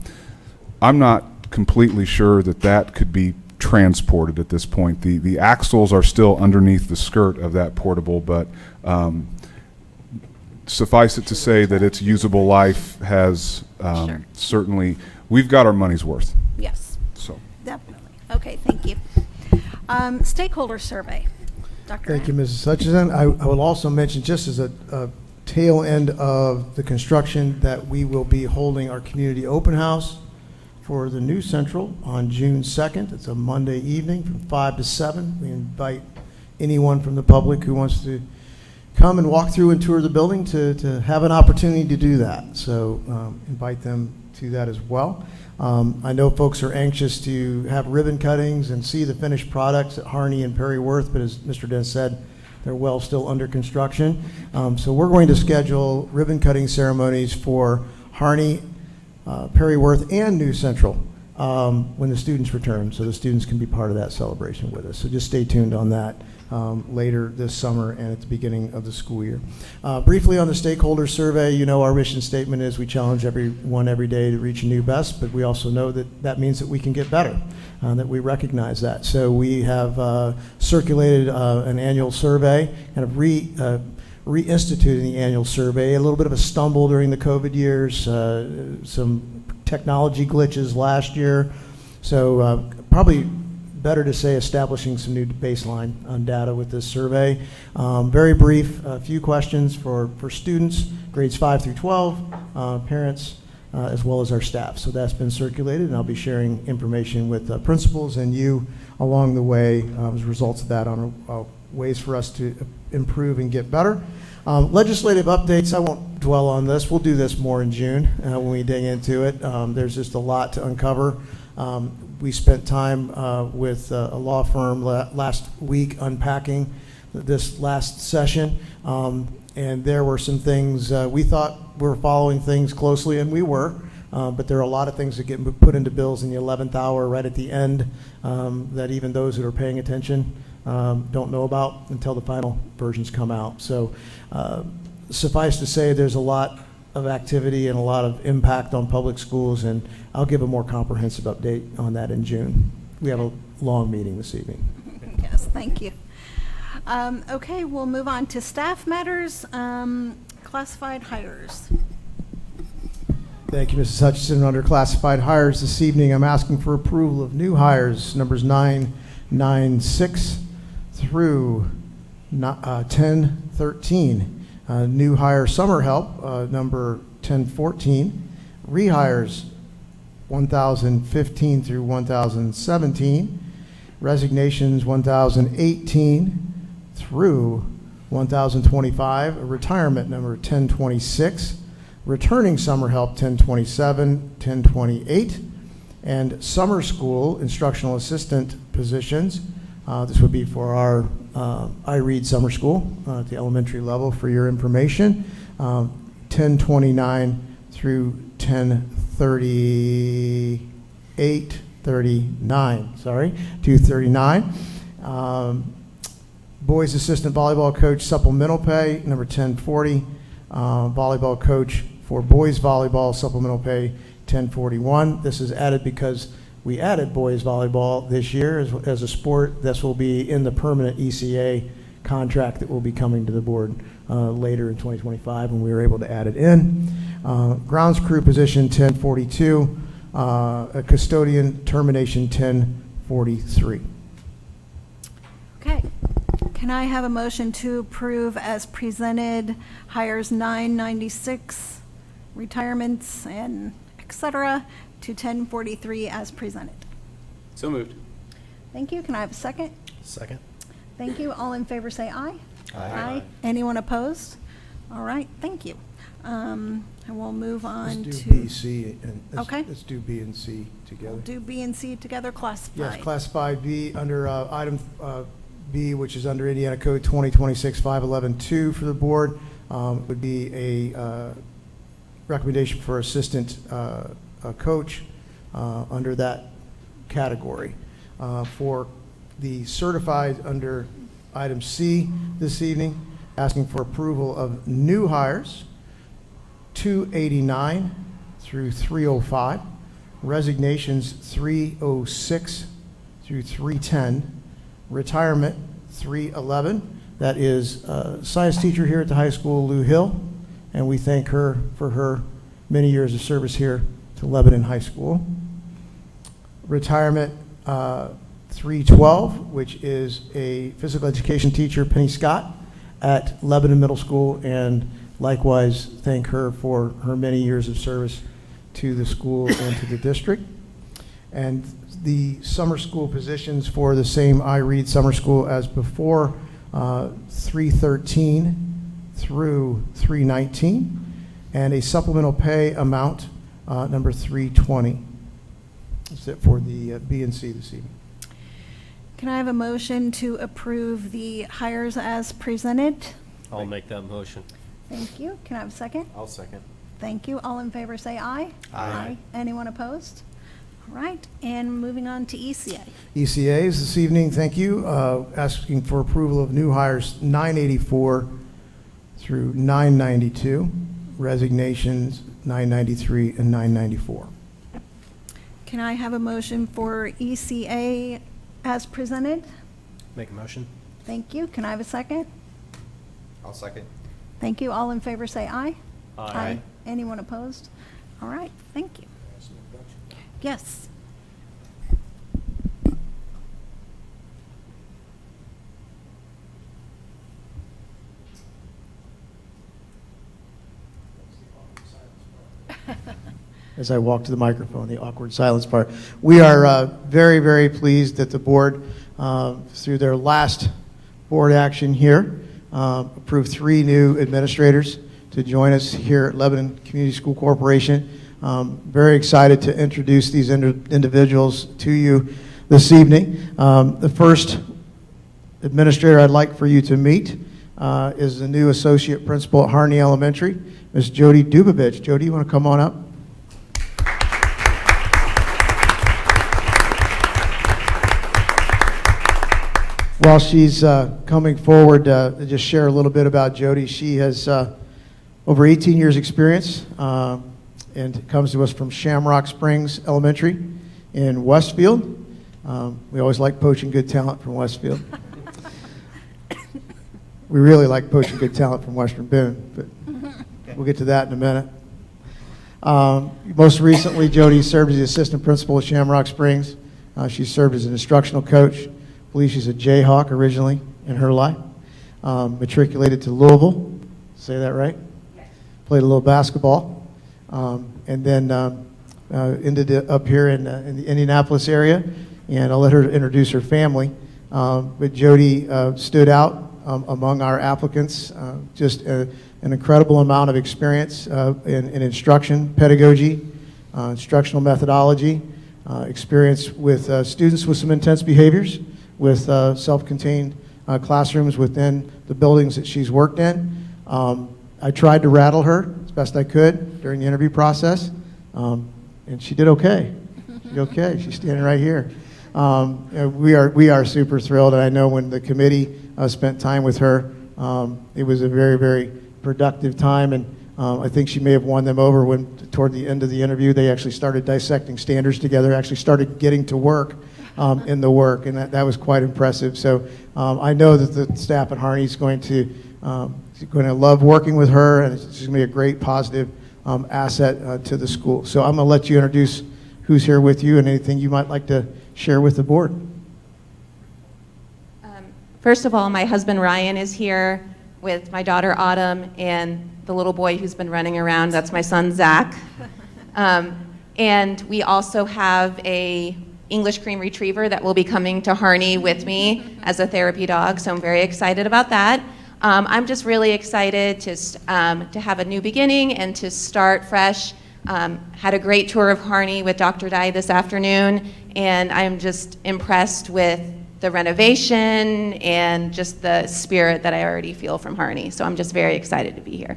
not completely sure that could be transported at this point. The axles are still underneath the skirt of that portable, but suffice it to say that its usable life has certainly, we've got our money's worth. Yes. So. Definitely. Okay, thank you. Stakeholder survey. Dr. Thank you, Mrs. Hutchison. I will also mention, just as a tail end of the construction, that we will be holding our community open house for the new Central on June 2nd. It's a Monday evening from 5 to 7. We invite anyone from the public who wants to come and walk through and tour the building to have an opportunity to do that. So invite them to that as well. I know folks are anxious to have ribbon cuttings and see the finished products at Harney and Perry Worth, but as Mr. Dent said, they're well still under construction. So we're going to schedule ribbon cutting ceremonies for Harney, Perry Worth, and New Central when the students return, so the students can be part of that celebration with us. So just stay tuned on that later this summer and at the beginning of the school year. Briefly on the stakeholder survey, you know our mission statement is we challenge everyone every day to reach a new best, but we also know that means that we can get better, that we recognize that. So we have circulated an annual survey, kind of reinstituting the annual survey. A little bit of a stumble during the COVID years, some technology glitches last year. So probably better to say establishing some new baseline on data with this survey. Very brief, a few questions for students, grades 5 through 12, parents, as well as our staff. So that's been circulated, and I'll be sharing information with principals and you along the way as results of that on ways for us to improve and get better. Legislative updates, I won't dwell on this. We'll do this more in June when we dig into it. There's just a lot to uncover. We spent time with a law firm last week unpacking this last session, and there were some things we thought we were following things closely, and we were, but there are a lot of things that get put into bills in the 11th hour right at the end that even those that are paying attention don't know about until the final versions come out. So suffice to say, there's a lot of activity and a lot of impact on public schools, and I'll give a more comprehensive update on that in June. We have a long meeting this evening. Yes, thank you. Okay, we'll move on to staff matters, classified hires. Thank you, Mrs. Hutchison. Under classified hires this evening, I'm asking for approval of new hires, numbers 996 through 1013. New hire summer help, number 1014. Rehires 1015 through 1017. Resignations 1018 through 1025. Retirement number 1026. Returning summer help 1027, 1028. And summer school instructional assistant positions. This would be for our iRead summer school at the elementary level for your information. 1029 through 1038, 39, sorry, 239. Boys assistant volleyball coach supplemental pay, number 1040. Volleyball coach for boys volleyball supplemental pay, 1041. This is added because we added boys volleyball this year as a sport. This will be in the permanent ECA contract that will be coming to the board later in 2025, and we were able to add it in. Grounds crew position 1042, a custodian termination 1043. Okay, can I have a motion to approve as presented hires 996, retirements and et cetera, to 1043 as presented? So moved. Thank you. Can I have a second? Second. Thank you. All in favor say aye. Aye. Anyone opposed? All right, thank you. And we'll move on Let's to. do B, C, and Okay. let's do B and C together. Do B and C together, classified. Yes, classified B under item B, which is under Indiana Code 2026-511-2 for the board, would be a recommendation for assistant coach under that category. For the certified under item C this evening, asking for approval of new hires, 289 through 305, resignations 306 through 310, retirement 311. That is a science teacher here at the high school, Lou Hill, and we thank her for her many years of service here to Lebanon High School. Retirement 312, which is a physical education teacher, Penny Scott, at Lebanon Middle School, and likewise thank her for her many years of service to the school and to the district. And the summer school positions for the same iRead summer school as before, 313 through 319, and a supplemental pay amount number 320. That's it for the B and C this evening. Can I have a motion to approve the hires as presented? I'll make that motion. Thank you. Can I have a second? I'll second. Thank you. All in favor say aye. Aye. Anyone opposed? All right, and moving on to ECA. ECAs this evening, thank you. Asking for approval of new hires 984 through 992, resignations 993 and 994. Can I have a motion for ECA as presented? Make a motion. Thank you. Can I have a second? I'll second. Thank you. All in favor say aye. Aye. Anyone opposed? All right, thank you. Yes. As I walk to the microphone, the awkward silence part. We are very, very pleased that the board, through their last board action here, approved 3 new administrators to join us here at Lebanon Community School Corporation. Very excited to introduce these individuals to you this evening. The first administrator I'd like for you to meet is the new associate principal at Harney Elementary, Ms. Jody Dubovich. Jody, you want to come on up? While she's coming forward, to just share a little bit about Jody. She has over 18 years experience and comes to us from Shamrock Springs Elementary in Westfield. We always like poaching good talent from Westfield. We really like poaching good talent from Western Boone, but we'll get to that in a minute. Most recently, Jody served as the assistant principal at Shamrock Springs. She served as an instructional coach. I believe she's a Jayhawk originally in her life. Matriculated to Louisville. Say that right? Played a little basketball. And then ended up here in the Indianapolis area. And I'll let her introduce her family. But Jody stood out among our applicants. Just an incredible amount of experience in instruction, pedagogy, instructional methodology, experience with students with some intense behaviors, with self-contained classrooms within the buildings that she's worked in. I tried to rattle her as best I could during the interview process, and she did okay. She did okay. She's standing right here. We are super thrilled, and I know when the committee spent time with her, it was a very, very productive time, and I think she may have won them over when, toward the end of the interview, they actually started dissecting standards together, actually started getting to work in the work, and that was quite impressive. So I know that the staff at Harney is going to love working with her, and she's going to be a great positive asset to the school. So I'm going to let you introduce who's here with you and anything you might like to share with the board. First of all, my husband Ryan is here with my daughter Autumn and the little boy who's been running around. That's my son Zach. And we also have a English cream retriever that will be coming to Harney with me as a therapy dog, so I'm very excited about that. I'm just really excited to have a new beginning and to start fresh. Had a great tour of Harney with Dr. Dye this afternoon, and I'm just impressed with the renovation and just the spirit that I already feel from Harney. So I'm just very excited to be here.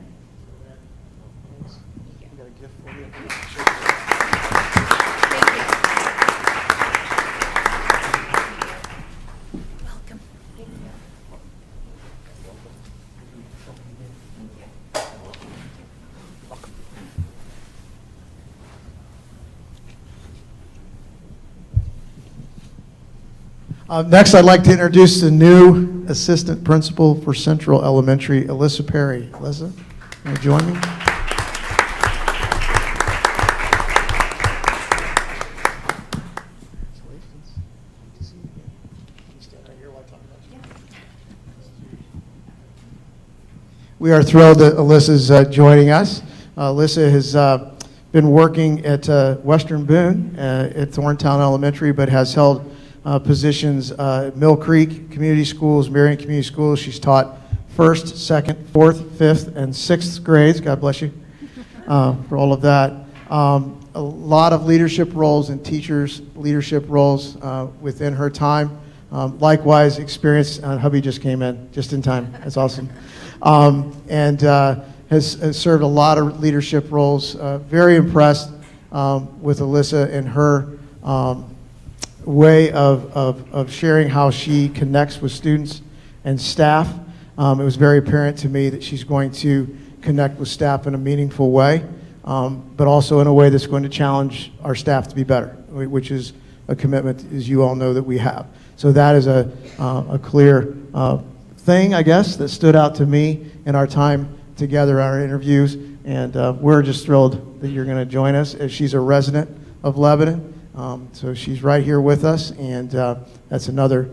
Next, I'd like to introduce the new assistant principal for Central Elementary, Alyssa Perry. Alyssa, want to join me? We are thrilled that Alyssa's joining us. Alyssa has been working at Western Boone at Thorntown Elementary, but has held positions at Mill Creek Community Schools, Marion Community Schools. She's taught 1st, 2nd, 4th, 5th, and 6th grades. God bless you for all of that. A lot of leadership roles and teachers' leadership roles within her time. Likewise, experience. Hubby just came in just in time. That's awesome. And has served a lot of leadership roles. Very impressed with Alyssa and her way of sharing how she connects with students and staff. It was very apparent to me that she's going to connect with staff in a meaningful way, but also in a way that's going to challenge our staff to be better, which is a commitment, as you all know, that we have. So that is a clear thing, I guess, that stood out to me in our time together, our interviews, and we're just thrilled that you're going to join us, as she's a resident of Lebanon. So she's right here with us, and that's another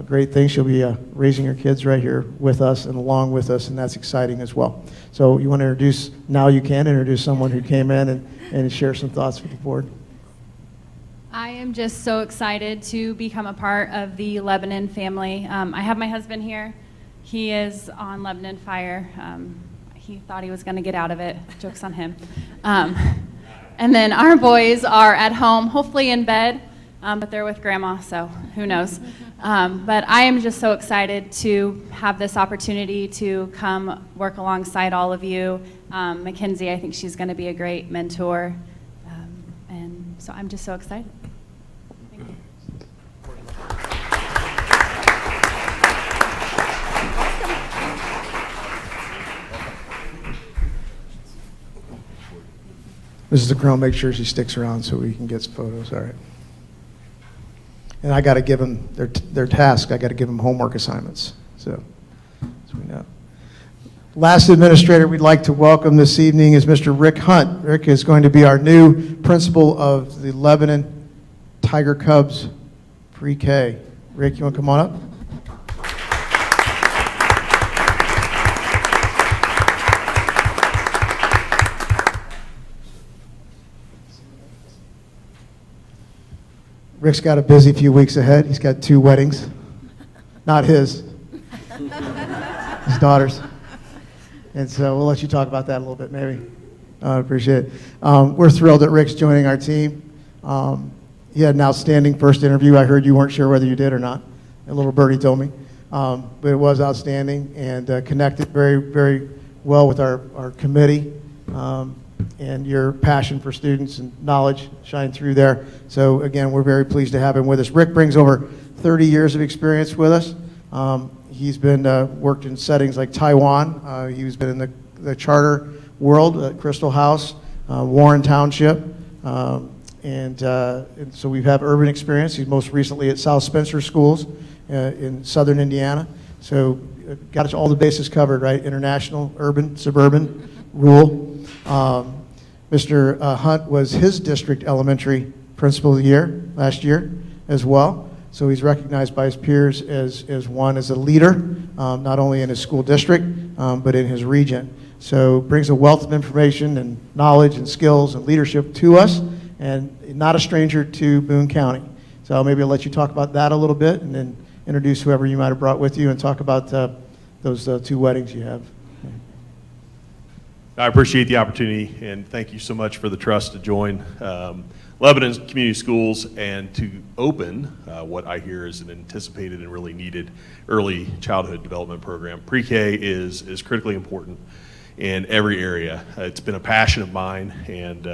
great thing. She'll be raising her kids right here with us and along with us, and that's exciting as well. So you want to introduce, now you can introduce someone who came in and share some thoughts with the board. I am just so excited to become a part of the Lebanon family. I have my husband here. He is on Lebanon Fire. He thought he was going to get out of it. Joke's on him. And then our boys are at home, hopefully in bed, but they're with Grandma, so who knows. But I am just so excited to have this opportunity to come work alongside all of you. Mackenzie, I think she's going to be a great mentor. And so I'm just so excited. Thank you. Mrs. DeCrone, make sure she sticks around so we can get some photos. All right. And I got to give them their task. I got to give them homework assignments. So we know. Last administrator we'd like to welcome this evening is Mr. Rick Hunt. Rick is going to be our new principal of the Lebanon Tiger Cubs pre-K. Rick, you want to come on up? Rick's got a busy few weeks ahead. He's got 2 weddings. Not his. His daughter's. And so we'll let you talk about that a little bit, maybe. I appreciate it. We're thrilled that Rick's joining our team. He had an outstanding first interview. I heard you weren't sure whether you did or not. A little birdie told me. But it was outstanding and connected very, very well with our committee. And your passion for students and knowledge shine through there. So again, we're very pleased to have him with us. Rick brings over 30 years of experience with us. He's been worked in settings like Taiwan. He's been in the charter world at Crystal House, Warren Township, and so we have urban experience. He's most recently at South Spencer Schools in southern Indiana. So got all the bases covered, right? International, urban, suburban, rural. Mr. Hunt was his district elementary principal of the year last year as well. So he's recognized by his peers as a leader, not only in his school district, but in his region. So brings a wealth of information and knowledge and skills and leadership to us, and not a stranger to Boone County. So maybe I'll let you talk about that a little bit, and then introduce whoever you might have brought with you, and talk about those two weddings you have. I appreciate the opportunity, and thank you so much for the trust to join Lebanon Community Schools and to open what I hear is an anticipated and really needed early childhood development program. Pre-K is critically important in every area. It's been a passion of mine and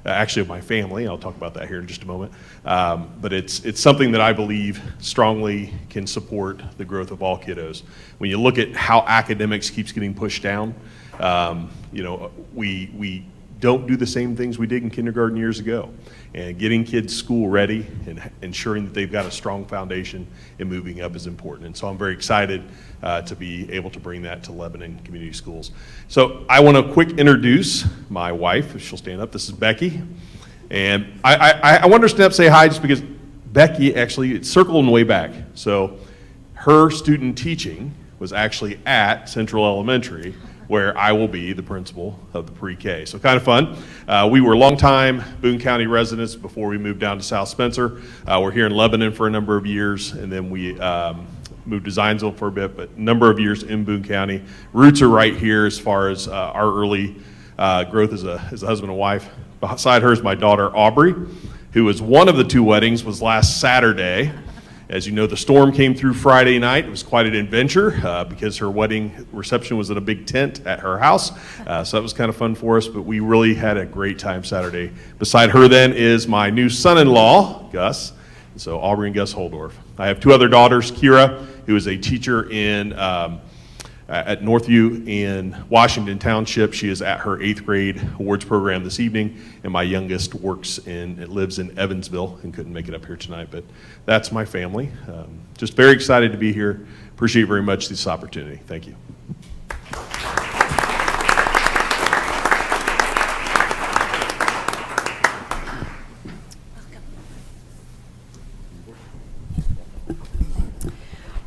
actually of my family. I'll talk about that here in just a moment. But it's something that I believe strongly can support the growth of all kiddos. When you look at how academics keeps getting pushed down, you know, we don't do the same things we did in kindergarten years ago. And getting kids school ready and ensuring that they've got a strong foundation and moving up is important. And so I'm very excited to be able to bring that to Lebanon Community Schools. So I want to quick introduce my wife, if she'll stand up. This is Becky. And I want her to stand up and say hi just because Becky actually, it's circled way back. So her student teaching was actually at Central Elementary, where I will be the principal of the pre-K. So kind of fun. We were longtime Boone County residents before we moved down to South Spencer. We're here in Lebanon for a number of years, and then we moved to Zionsville for a bit, but a number of years in Boone County. Roots are right here as far as our early growth as a husband and wife. Beside her is my daughter, Aubrey, who was one of the two weddings, was last Saturday. As you know, the storm came through Friday night. It was quite an adventure because her wedding reception was in a big tent at her house. So that was kind of fun for us, but we really had a great time Saturday. Beside her then is my new son-in-law, Gus. So Aubrey and Gus Holdorf. I have two other daughters, Kira, who is a teacher in at Northview in Washington Township. She is at her 8th grade awards program this evening, and my youngest lives in Evansville and couldn't make it up here tonight, but that's my family. Just very excited to be here. Appreciate very much this opportunity. Thank you.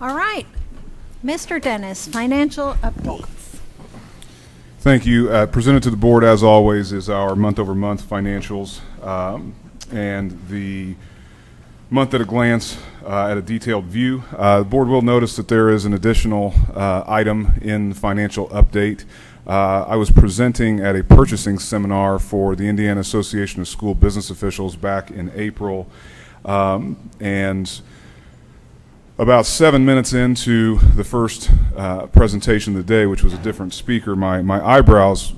All right. Mr. Dennis, financial updates. Thank you. Presented to the board, as always, is our month-over-month financials and the month at a glance at a detailed view. The board will notice that there is an additional item in the financial update. I was presenting at a purchasing seminar for the Indiana Association of School Business Officials back in April, and about 7 minutes into the first presentation of the day, which was a different speaker, my eyebrows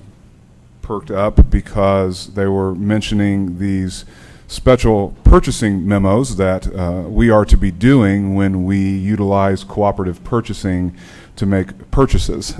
perked up because they were mentioning these special purchasing memos that we are to be doing when we utilize cooperative purchasing to make purchases.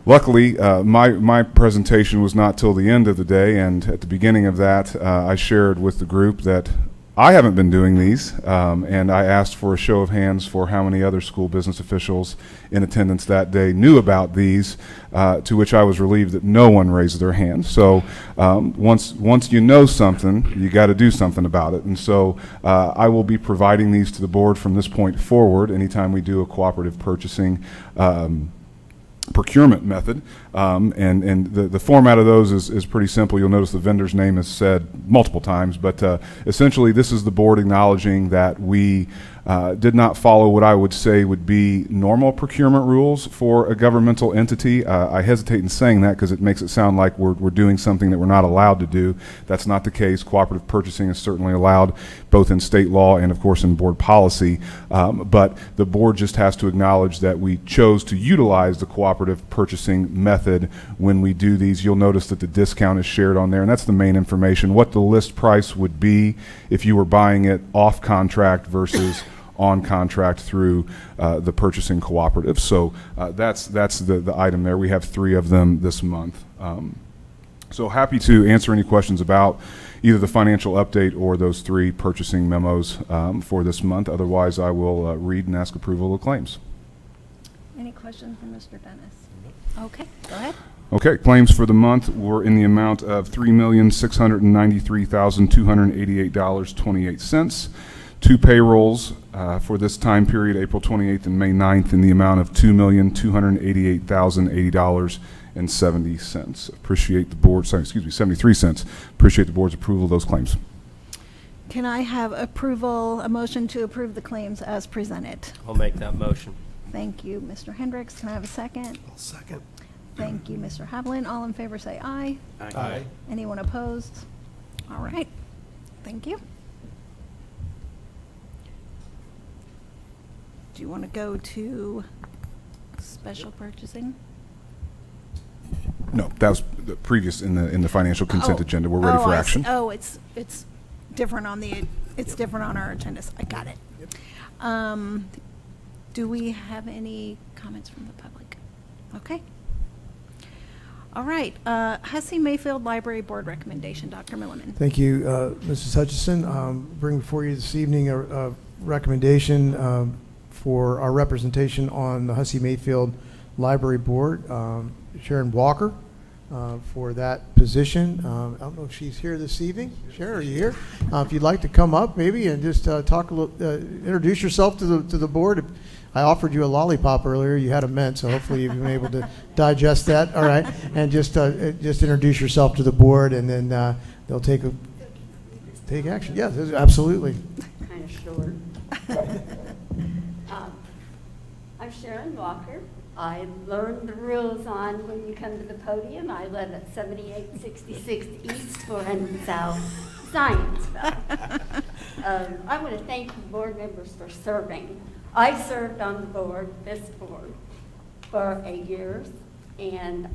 Luckily, my presentation was not till the end of the day, and at the beginning of that, I shared with the group that I haven't been doing these, and I asked for a show of hands for how many other school business officials in attendance that day knew about these, to which I was relieved that no one raised their hand. So once you know something, you got to do something about it. And so I will be providing these to the board from this point forward anytime we do a cooperative purchasing procurement method, and the format of those is pretty simple. You'll notice the vendor's name is said multiple times, but essentially this is the board acknowledging that we did not follow what I would say would be normal procurement rules for a governmental entity. I hesitate in saying that because it makes it sound like we're doing something that we're not allowed to do. That's not the case. Cooperative purchasing is certainly allowed both in state law and of course in board policy, but the board just has to acknowledge that we chose to utilize the cooperative purchasing method when we do these. You'll notice that the discount is shared on there, and that's the main information. What the list price would be if you were buying it off contract versus on contract through the purchasing cooperative. So that's the item there. We have 3 of them this month. So happy to answer any questions about either the financial update or those 3 purchasing memos for this month. Otherwise, I will read and ask approval of claims. Any questions for Mr. Dennis? Okay, go ahead. Okay, claims for the month were in the amount of $3,693,288.28. 2 payrolls for this time period, April 28th and May 9th, in the amount of $2,288,080.70. Appreciate the board, 73 cents. Appreciate the board's approval of those claims. Can I have a motion to approve the claims as presented? I'll make that motion. Thank you, Mr. Hendricks. Can I have a second? I'll second. Thank you, Mr. Havlin. All in favor say aye. Aye. Anyone opposed? All right. Thank you. Do you want to go to special purchasing? No, that was the previous in the financial consent agenda. We're ready for action. It's different on it's different on our agendas. I got it. Do we have any comments from the public? Okay. All right. Hussey Mayfield Library Board recommendation, Dr. Milliman. Thank you, Mrs. Hutchison. Bring before you this evening a recommendation for our representation on the Hussey Mayfield Library Board. Sharon Walker for that position. I don't know if she's here this evening. Sharon, are you here? If you'd like to come up maybe and just talk a little, introduce yourself to the board. I offered you a lollipop earlier. You had a mint, so hopefully you've been able to digest that. All right, and just introduce yourself to the board, and then they'll take action. Yes, absolutely. Kind of short. I'm Sharon Walker. I learned the rules on when you come to the podium. I live at 7866 East 400 South Zionsville. I want to thank you board members for serving. I served on the board, this board, for 8 years, and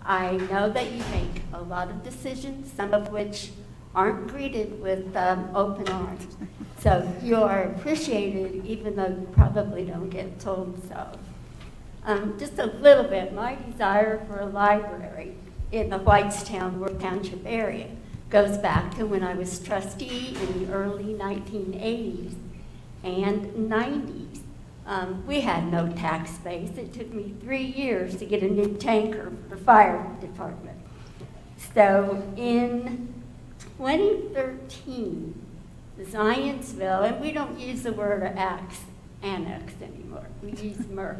I know that you make a lot of decisions, some of which aren't greeted with open arms. So you are appreciated, even though you probably don't get told so. Just a little bit, my desire for a library in the Whitestown, Worth Township area goes back to when I was trustee in the early 1980s and 90s. We had no tax base. It took me 3 years to get a new tanker for the fire department. So in 2013, Zionsville, and we don't use the word annex anymore, we use merge.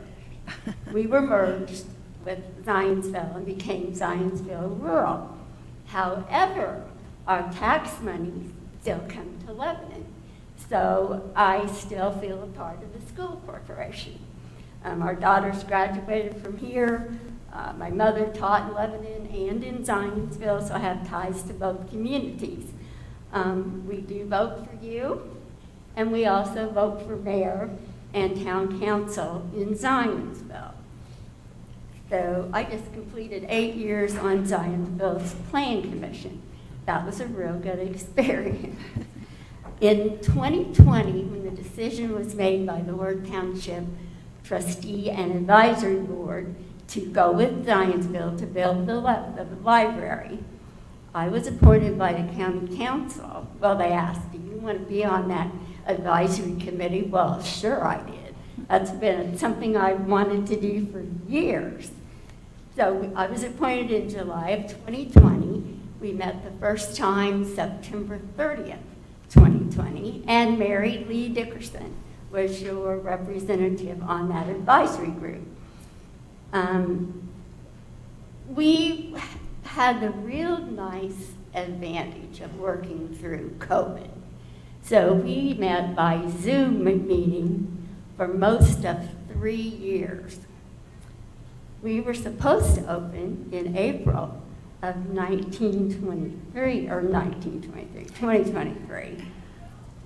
We were merged with Zionsville and became Zionsville Rural. However, our tax money still come to Lebanon. So I still feel a part of the school corporation. Our daughters graduated from here. My mother taught in Lebanon and in Zionsville, so I have ties to both communities. We do vote for you, and we also vote for mayor and town council in Zionsville. So I just completed 8 years on Zionsville's Plan Commission. That was a real good experience. In 2020, when the decision was made by the Worth Township Trustee and Advisory Board to go with Zionsville to build the library, I was appointed by the county council. Well, they asked, do you want to be on that advisory committee? Well, sure I did. That's been something I wanted to do for years. So I was appointed in July of 2020. We met the first time September 30th, 2020, and Mary Lee Dickerson was your representative on that advisory group. We had the real nice advantage of working through COVID. So we met by Zoom meeting for most of 3 years. We were supposed to open in April of 2023,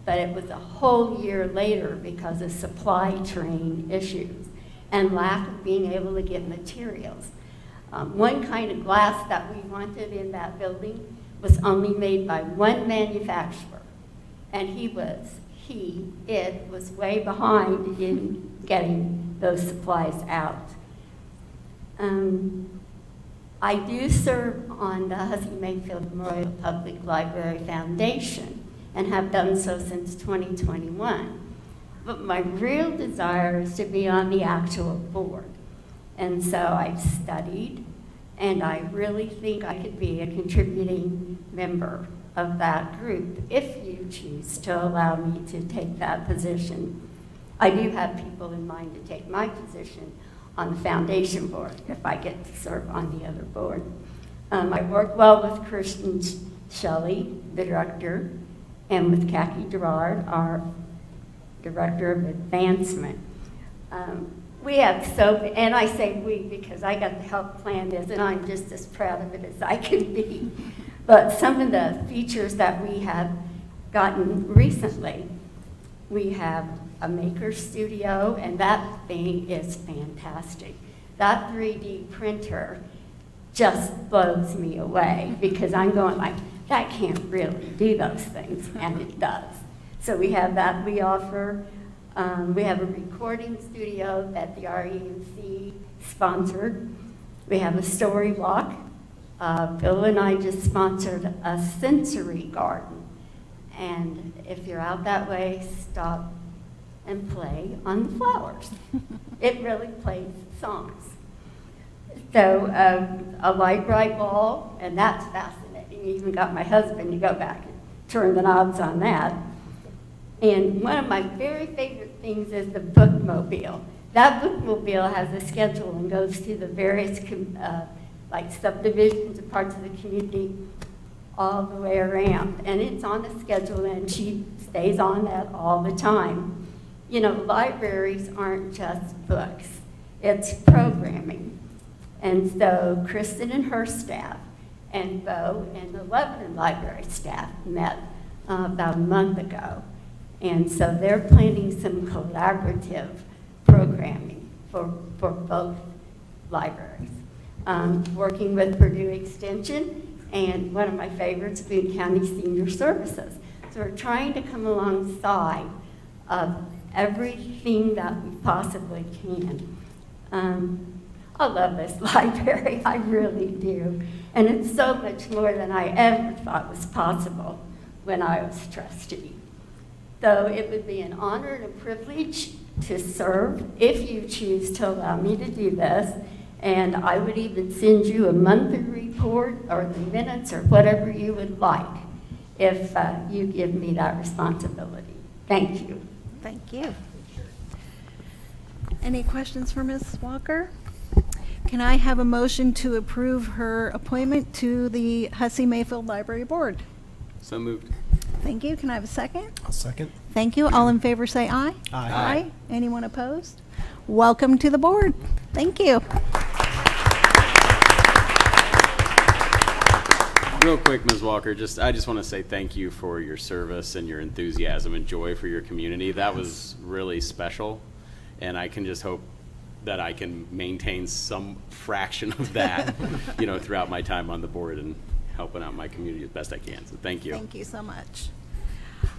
but it was a whole year later because of supply chain issues and lack of being able to get materials. One kind of glass that we wanted in that building was only made by one manufacturer, and it was way behind in getting those supplies out. I do serve on the Hussey Mayfield Memorial Public Library Foundation and have done so since 2021. But my real desire is to be on the actual board. And so I've studied, and I really think I could be a contributing member of that group if you choose to allow me to take that position. I do have people in mind to take my position on the foundation board if I get to serve on the other board. I work well with Kirsten Shelley, the director, and with Kathy Gerard, our director of advancement. We have so, and I say we because I got to help plan this, and I'm just as proud of it as I can be. But some of the features that we have gotten recently, we have a maker studio, and that thing is fantastic. That 3D printer just blows me away because I'm going like, that can't really do those things, and it does. So we have that we offer. We have a recording studio that the REMC sponsored. We have a story walk. Bill and I just sponsored a sensory garden. And if you're out that way, stop and play on the flowers. It really plays songs. So a light bright wall, and that's fascinating. You even got my husband to go back and turn the knobs on that. And one of my very favorite things is the bookmobile. That bookmobile has a schedule and goes to the various like subdivisions and parts of the community all the way around. And it's on a schedule, and she stays on that all the time. You know, libraries aren't just books. It's programming. And so Kristen and her staff and Bo and the Lebanon Library staff met about a month ago. And so they're planning some collaborative programming for both libraries. Working with Purdue Extension and one of my favorites, Boone County Senior Services. So we're trying to come alongside of everything that we possibly can. I love this library, I really do. And it's so much more than I ever thought was possible when I was trustee. So it would be an honor and a privilege to serve if you choose to allow me to do this. And I would even send you a monthly report or the minutes or whatever you would like if you give me that responsibility. Thank you. Thank you. Any questions for Ms. Walker? Can I have a motion to approve her appointment to the Hussey Mayfield Library Board? So moved. Thank you. Can I have a second? I'll second. Thank you. All in favor say aye. Aye. Aye. Anyone opposed? Welcome to the board. Thank you. Real quick, Ms. Walker, I just want to say thank you for your service and your enthusiasm and joy for your community. That was really special, and I can just hope that I can maintain some fraction of that, you know, throughout my time on the board and helping out my community as best I can. So thank you. Thank you so much.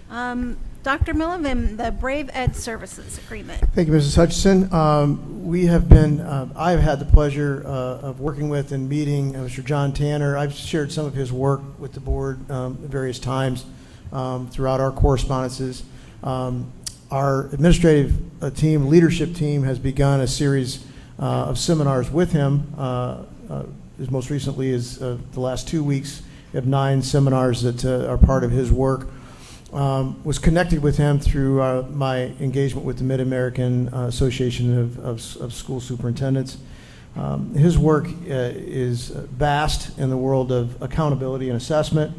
Dr. Millivan, the Brave Ed Services Agreement. Thank you, Mrs. Hutchison. We have been, I've had the pleasure of working with and meeting Mr. John Tanner. I've shared some of his work with the board at various times throughout our correspondences. Our administrative team, leadership team, has begun a series of seminars with him. As most recently as the last 2 weeks, we have 9 seminars that are part of his work. Was connected with him through my engagement with the Mid-American Association of School Superintendents. His work is vast in the world of accountability and assessment.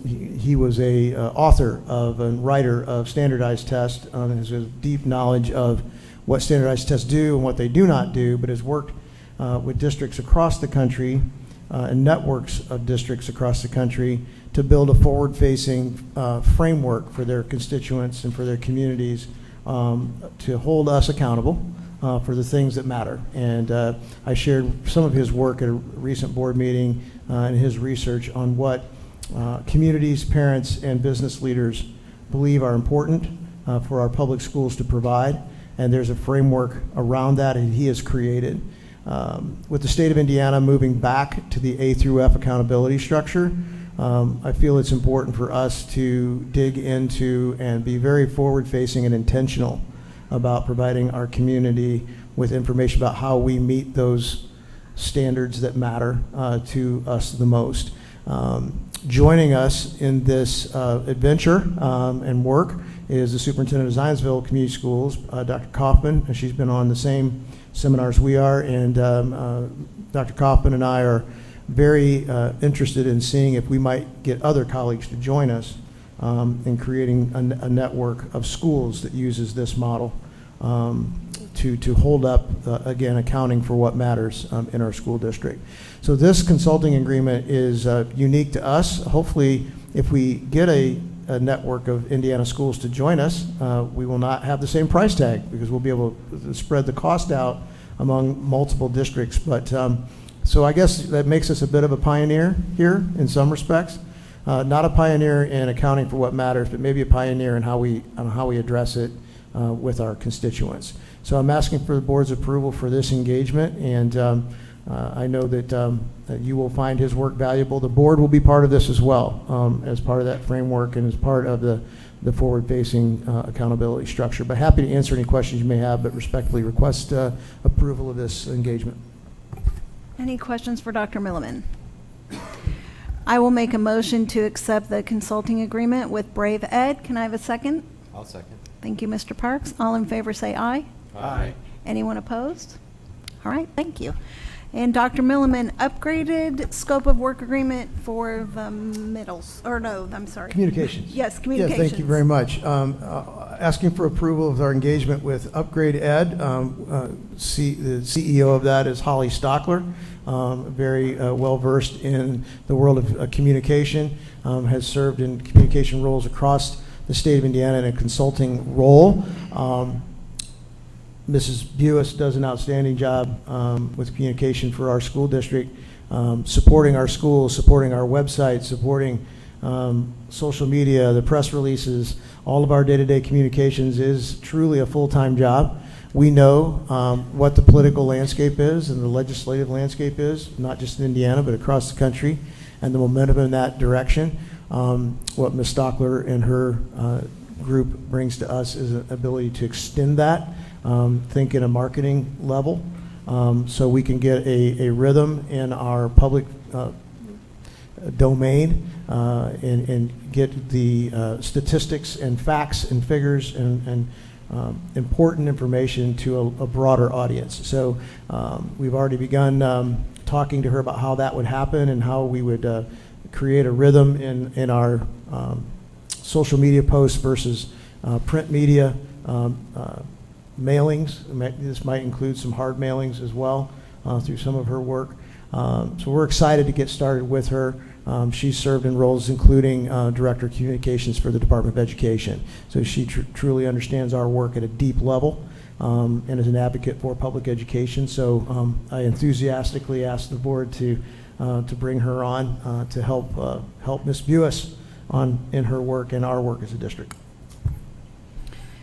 He was a author of and writer of standardized tests, has a deep knowledge of what standardized tests do and what they do not do, but has worked with districts across the country and networks of districts across the country to build a forward-facing framework for their constituents and for their communities to hold us accountable for the things that matter. And I shared some of his work at a recent board meeting and his research on what communities, parents, and business leaders believe are important for our public schools to provide. And there's a framework around that that he has created. With the state of Indiana moving back to the A through F accountability structure, I feel it's important for us to dig into and be very forward-facing and intentional about providing our community with information about how we meet those standards that matter to us the most. Joining us in this adventure and work is the superintendent of Zionsville Community Schools, Dr. Kaufman, and she's been on the same seminars we are, and Dr. Kaufman and I are very interested in seeing if we might get other colleagues to join us in creating a network of schools that uses this model. to hold up, again, accounting for what matters in our school district. So this consulting agreement is unique to us. Hopefully, if we get a network of Indiana schools to join us, we will not have the same price tag because we'll be able to spread the cost out among multiple districts. But so I guess that makes us a bit of a pioneer here in some respects. Not a pioneer in accounting for what matters, but maybe a pioneer in how we address it with our constituents. So I'm asking for the board's approval for this engagement, and I know that you will find his work valuable. The board will be part of this as well, as part of that framework and as part of the forward-facing accountability structure. But happy to answer any questions you may have, but respectfully request approval of this engagement. Any questions for Dr. Milliman? I will make a motion to accept the consulting agreement with Brave Ed. Can I have a second? I'll second. Thank you, Mr. Parks. All in favor say aye. Aye. Anyone opposed? All right, thank you. And Dr. Milliman, upgraded scope of work agreement for the middles, or no, I'm sorry. Communications. Yes, communications. Yeah, thank you very much. Asking for approval of our engagement with Upgrade Ed. The CEO of that is Holly Stockler, very well-versed in the world of communication, has served in communication roles across the state of Indiana in a consulting role. Mrs. Buis does an outstanding job with communication for our school district, supporting our schools, supporting our website, supporting social media, the press releases. All of our day-to-day communications is truly a full-time job. We know what the political landscape is and the legislative landscape is, not just in Indiana, but across the country, and the momentum in that direction. What Ms. Stockler and her group brings to us is an ability to extend that, think in a marketing level, so we can get a rhythm in our public domain and get the statistics and facts and figures and important information to a broader audience. So we've already begun talking to her about how that would happen and how we would create a rhythm in our social media posts versus print media mailings. This might include some hard mailings as well through some of her work. So we're excited to get started with her. She's served in roles including Director of Communications for the Department of Education. So she truly understands our work at a deep level and is an advocate for public education. So I enthusiastically asked the board to bring her on to help Ms. Buis in her work and our work as a district.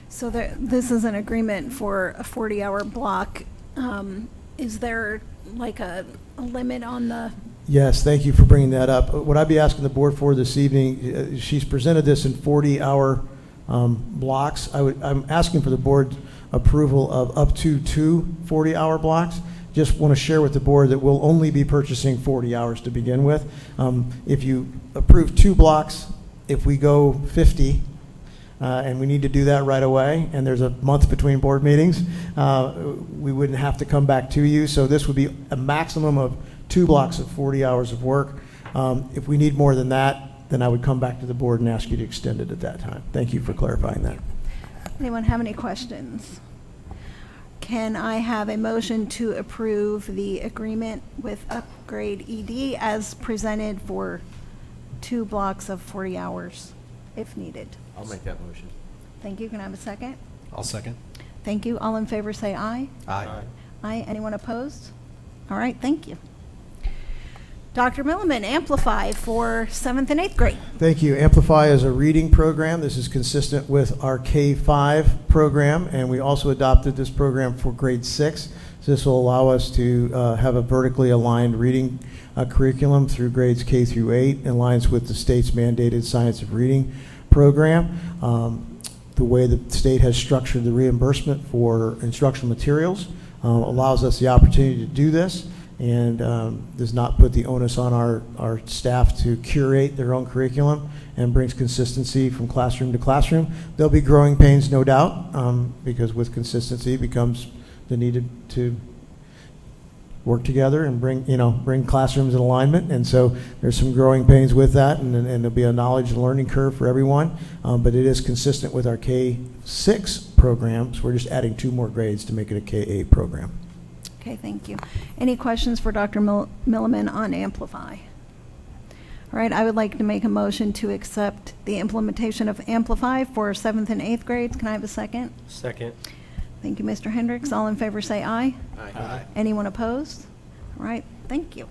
So this is an agreement for a 40-hour block. Is there like a limit on the? Yes, thank you for bringing that up. What I'd be asking the board for this evening, she's presented this in 40-hour blocks. I'm asking for the board approval of up to 2 40-hour blocks. Just want to share with the board that we'll only be purchasing 40 hours to begin with. If you approve 2 blocks, if we go 50, and we need to do that right away, and there's a month between board meetings, we wouldn't have to come back to you. So this would be a maximum of 2 blocks of 40 hours of work. If we need more than that, then I would come back to the board and ask you to extend it at that time. Thank you for clarifying that. Anyone have any questions? Can I have a motion to approve the agreement with Upgrade ED as presented for 2 blocks of 40 hours if needed? I'll make that motion. Thank you. Can I have a second? I'll second. Thank you. All in favor say aye. Aye. Aye. Anyone opposed? All right. Thank you. Dr. Milliman, Amplify for 7th and 8th grade. Thank you. Amplify is a reading program. This is consistent with our K-5 program, and we also adopted this program for grade 6. So this will allow us to have a vertically aligned reading curriculum through grades K through 8, in lines with the state's mandated Science of Reading program. The way the state has structured the reimbursement for instructional materials allows us the opportunity to do this, and does not put the onus on our staff to curate their own curriculum, and brings consistency from classroom to classroom. There'll be growing pains, no doubt, because with consistency becomes the need to work together and bring classrooms in alignment. And so there's some growing pains with that, and there'll be a knowledge and learning curve for everyone. But it is consistent with our K-6 programs. We're just adding 2 more grades to make it a K-8 program. Okay, thank you. Any questions for Dr. Milliman on Amplify? All right, I would like to make a motion to accept the implementation of Amplify for 7th and 8th grades. Can I have a second? Second. Thank you, Mr. Hendricks. All in favor say aye. Aye. Anyone opposed? All right, thank you.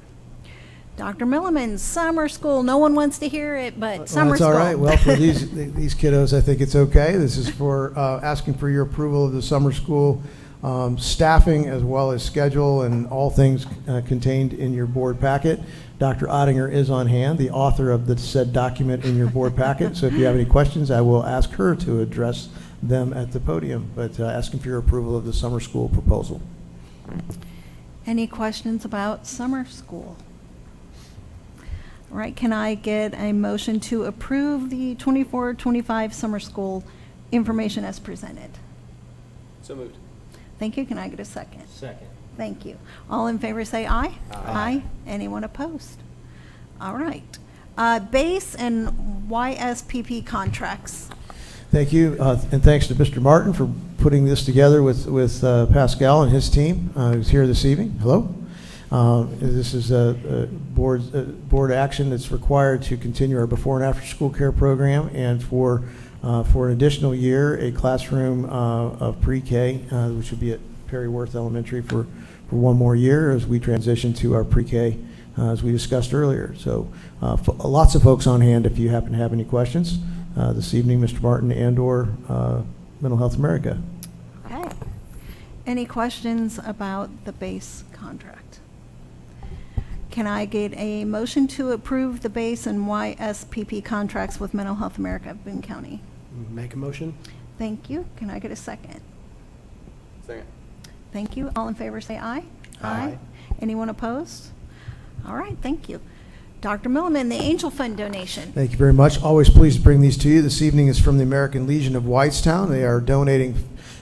Dr. Milliman, summer school. No one wants to hear it, but summer That's school. all right. Well, for these kiddos, I think it's okay. This is for asking for your approval of the summer school staffing as well as schedule and all things contained in your board packet. Dr. Ottinger is on hand, the author of the said document in your board packet. So if you have any questions, I will ask her to address them at the podium, but asking for your approval of the summer school proposal. Any questions about summer school? All right, can I get a motion to approve the 24-25 summer school information as presented? So moved. Thank you. Can I get a second? Second. Thank you. All in favor say aye. Aye. Anyone opposed? All right. Base and YSPP contracts. Thank you, and thanks to Mr. Martin for putting this together with Pascal and his team who's here this evening. Hello. This is a board action that's required to continue our before and after school care program, and for an additional year, a classroom of pre-K, which would be at Perry Worth Elementary for 1 more year as we transition to our pre-K, as we discussed earlier. So lots of folks on hand if you happen to have any questions this evening, Mr. Martin and/or Mental Health America. Okay. Any questions about the base contract? Can I get a motion to approve the base and YSPP contracts with Mental Health America of Boone County? Make a motion? Thank you. Can I get a second? Second. Thank you. All in favor say aye. Aye. Anyone opposed? All right, thank you. Dr. Milliman, the Angel Fund donation. Thank you very much. Always pleased to bring these to you. This evening is from the American Legion of Whitestown. They are donating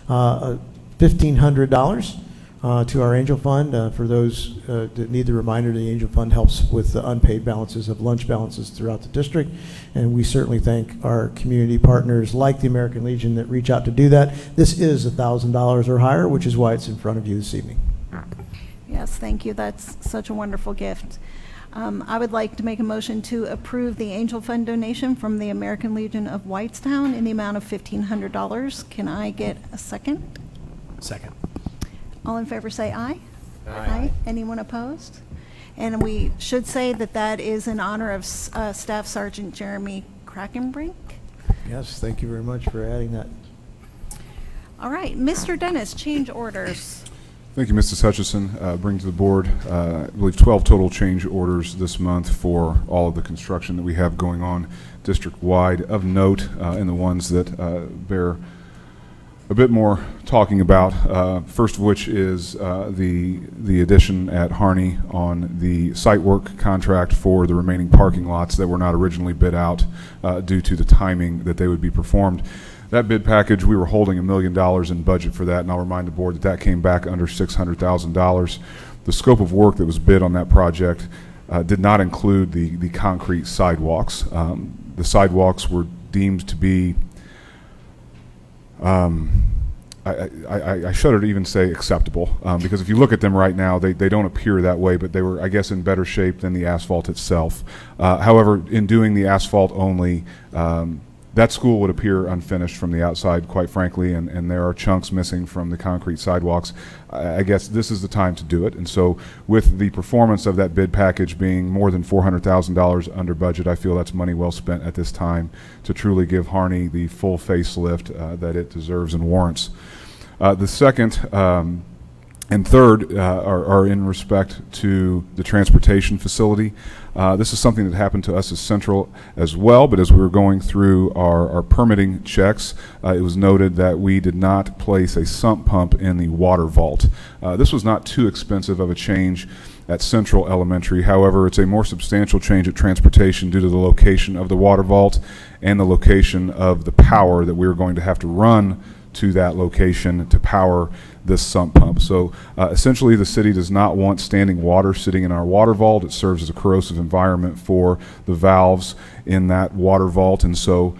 $1,500 to our Angel Fund. For those that need the reminder, the Angel Fund helps with the unpaid balances of lunch balances throughout the district, and we certainly thank our community partners like the American Legion that reach out to do that. This is $1,000 or higher, which is why it's in front of you this evening. Yes, thank you. That's such a wonderful gift. I would like to make a motion to approve the Angel Fund donation from the American Legion of Whitestown in the amount of $1,500. Can I get a second? Second. All in favor say aye. Aye. Anyone opposed? And we should say that that is in honor of Staff Sergeant Jeremy Krakenbrink. Yes, thank you very much for adding that. All right, Mr. Dennis, change orders. Thank you, Mrs. Hutchison. Bring to the board, I believe, 12 total change orders this month for all of the construction that we have going on district-wide. Of note, and the ones that bear a bit more talking about, first of which is the addition at Harney on the site work contract for the remaining parking lots that were not originally bid out due to the timing that they would be performed. That bid package, we were holding $1 million in budget for that, and I'll remind the board that that came back under $600,000. The scope of work that was bid on that project did not include the concrete sidewalks. The sidewalks were deemed to be, I shudder to even say acceptable, because if you look at them right now, they don't appear that way, but they were, I guess, in better shape than the asphalt itself. However, in doing the asphalt only, that school would appear unfinished from the outside, quite frankly, and there are chunks missing from the concrete sidewalks. I guess this is the time to do it. And so with the performance of that bid package being more than $400,000 under budget, I feel that's money well spent at this time to truly give Harney the full facelift that it deserves and warrants. The second and third are in respect to the transportation facility. This is something that happened to us as Central as well, but as we were going through our permitting checks, it was noted that we did not place a sump pump in the water vault. This was not too expensive of a change at Central Elementary. However, it's a more substantial change at transportation due to the location of the water vault and the location of the power that we were going to have to run to that location to power this sump pump. So essentially the city does not want standing water sitting in our water vault. It serves as a corrosive environment for the valves in that water vault, and so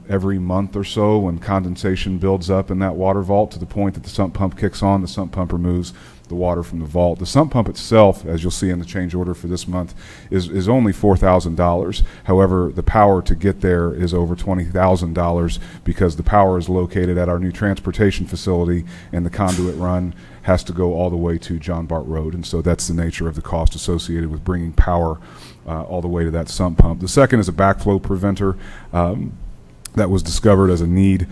every month or so when condensation builds up in that water vault to the point that the sump pump kicks on, the sump pump removes the water from the vault. The sump pump itself, as you'll see in the change order for this month, is only $4,000. However, the power to get there is over $20,000 because the power is located at our new transportation facility and the conduit run has to go all the way to John Bart Road. And so that's the nature of the cost associated with bringing power all the way to that sump pump. The second is a backflow preventer. That was discovered as a need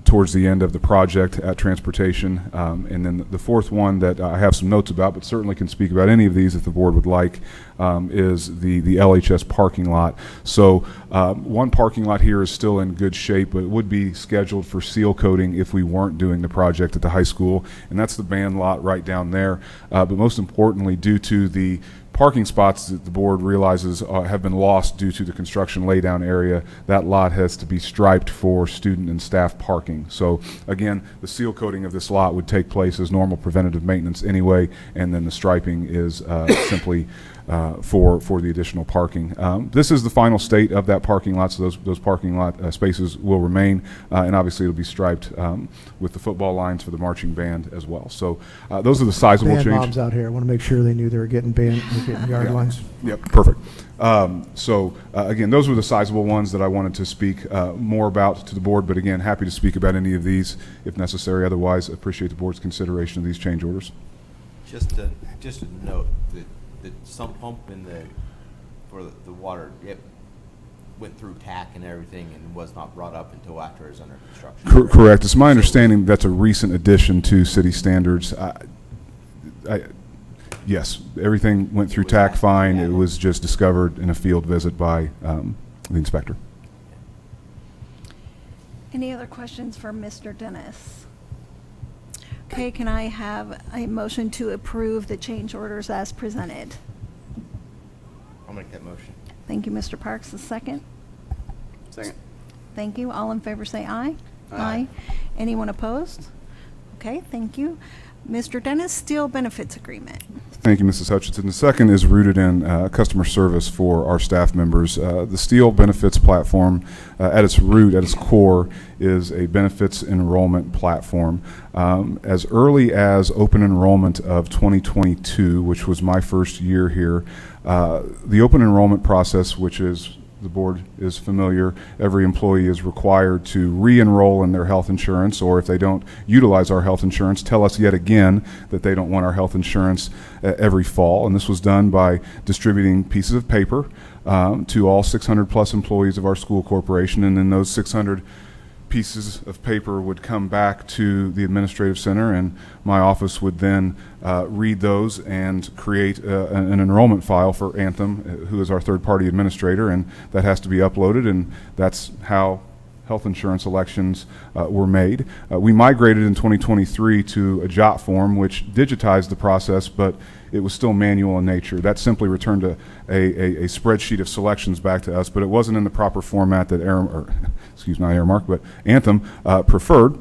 towards the end of the project at transportation. And then the fourth one that I have some notes about, but certainly can speak about any of these if the board would like, is the LHS parking lot. So one parking lot here is still in good shape, but it would be scheduled for seal coating if we weren't doing the project at the high school, and that's the band lot right down there. But most importantly, due to the parking spots that the board realizes have been lost due to the construction laydown area, that lot has to be striped for student and staff parking. So again, the seal coating of this lot would take place as normal preventative maintenance anyway, and then the striping is simply for the additional parking. This is the final state of that parking lot, so those parking lot spaces will remain, and obviously it'll be striped with the football lines for the marching band as well. So those are the sizable Band changes. moms out here, I want to make sure they knew they were getting band, getting yard lines. Yep, perfect. Again, those were the sizable ones that I wanted to speak more about to the board, but again, happy to speak about any of these if necessary. Otherwise, appreciate the board's consideration of these change orders. Just a note, the sump pump for the water, it went through TAC and everything and was not brought up until after it was under construction. Correct. It's my understanding that's a recent addition to city standards. Yes, everything went through TAC fine. It was just discovered in a field visit by the inspector. Any other questions for Mr. Dennis? Okay, can I have a motion to approve the change orders as presented? I'll make that motion. Thank you, Mr. Parks. The second? Second. Thank you. All in favor say aye. Aye. Anyone opposed? Okay, thank you. Mr. Dennis, Steel Benefits Agreement. Thank you, Mrs. Hutchinson. The second is rooted in customer service for our staff members. The Steel Benefits platform, at its root, at its core, is a benefits enrollment platform. As early as open enrollment of 2022, which was my first year here, the open enrollment process, which is the board is familiar, every employee is required to re-enroll in their health insurance, or if they don't utilize our health insurance, tell us yet again that they don't want our health insurance every fall. And this was done by distributing pieces of paper to all 600 plus employees of our school corporation, and then those 600 pieces of paper would come back to the administrative center, and my office would then read those and create an enrollment file for Anthem, who is our third-party administrator, and that has to be uploaded, and that's how health insurance elections were made. We migrated in 2023 to a JOT form, which digitized the process, but it was still manual in nature. That simply returned a spreadsheet of selections back to us, but it wasn't in the proper format that Anthem preferred.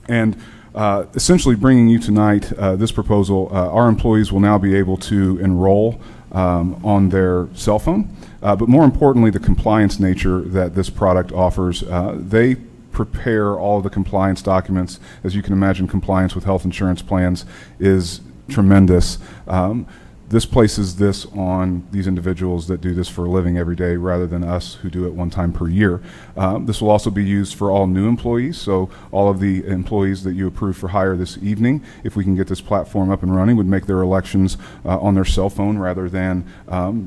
And essentially bringing you tonight this proposal, our employees will now be able to enroll on their cell phone, but more importantly, the compliance nature that this product offers. They prepare all of the compliance documents. As you can imagine, compliance with health insurance plans is tremendous. This places this on these individuals that do this for a living every day rather than us who do it one time per year. This will also be used for all new employees, so all of the employees that you approve for hire this evening, if we can get this platform up and running, would make their elections on their cell phone rather than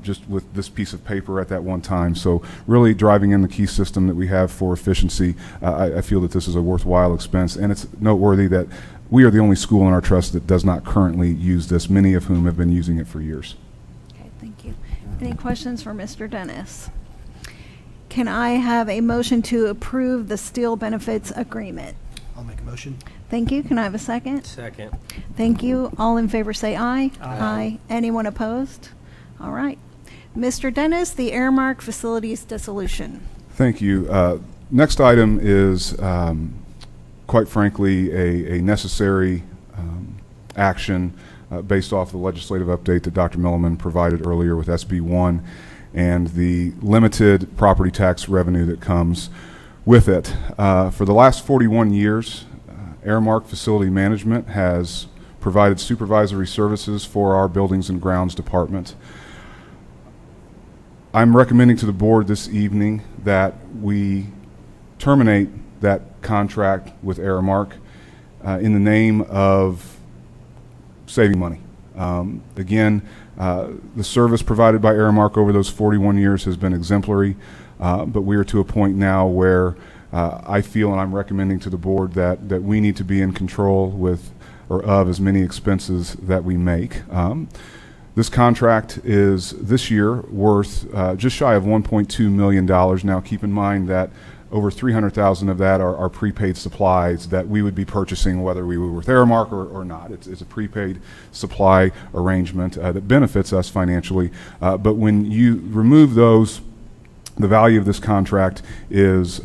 just with this piece of paper at that one time. So really driving in the key system that we have for efficiency. I feel that this is a worthwhile expense, and it's noteworthy that we are the only school in our trust that does not currently use this, many of whom have been using it for years. Okay, thank you. Any questions for Mr. Dennis? Can I have a motion to approve the Steel Benefits Agreement? I'll make a motion. Thank you. Can I have a second? Second. Thank you. All in favor say aye. Aye. Anyone opposed? All right. Mr. Dennis, the Airmark Facilities Dissolution. Thank you. Next item is quite frankly, a necessary action based off the legislative update that Dr. Milliman provided earlier with SB 1 and the limited property tax revenue that comes with it. For the last 41 years, Aramark Facility Management has provided supervisory services for our Buildings and Grounds Department. I'm recommending to the board this evening that we terminate that contract with Aramark in the name of saving money. Again, the service provided by Aramark over those 41 years has been exemplary, but we are to a point now where I feel, and I'm recommending to the board, that we need to be in control with or of as many expenses that we make. This contract is this year worth just shy of $1.2 million. Now keep in mind that over $300,000 of that are prepaid supplies that we would be purchasing whether we were with Aramark or not. It's a prepaid supply arrangement that benefits us financially. But when you remove those, the value of this contract is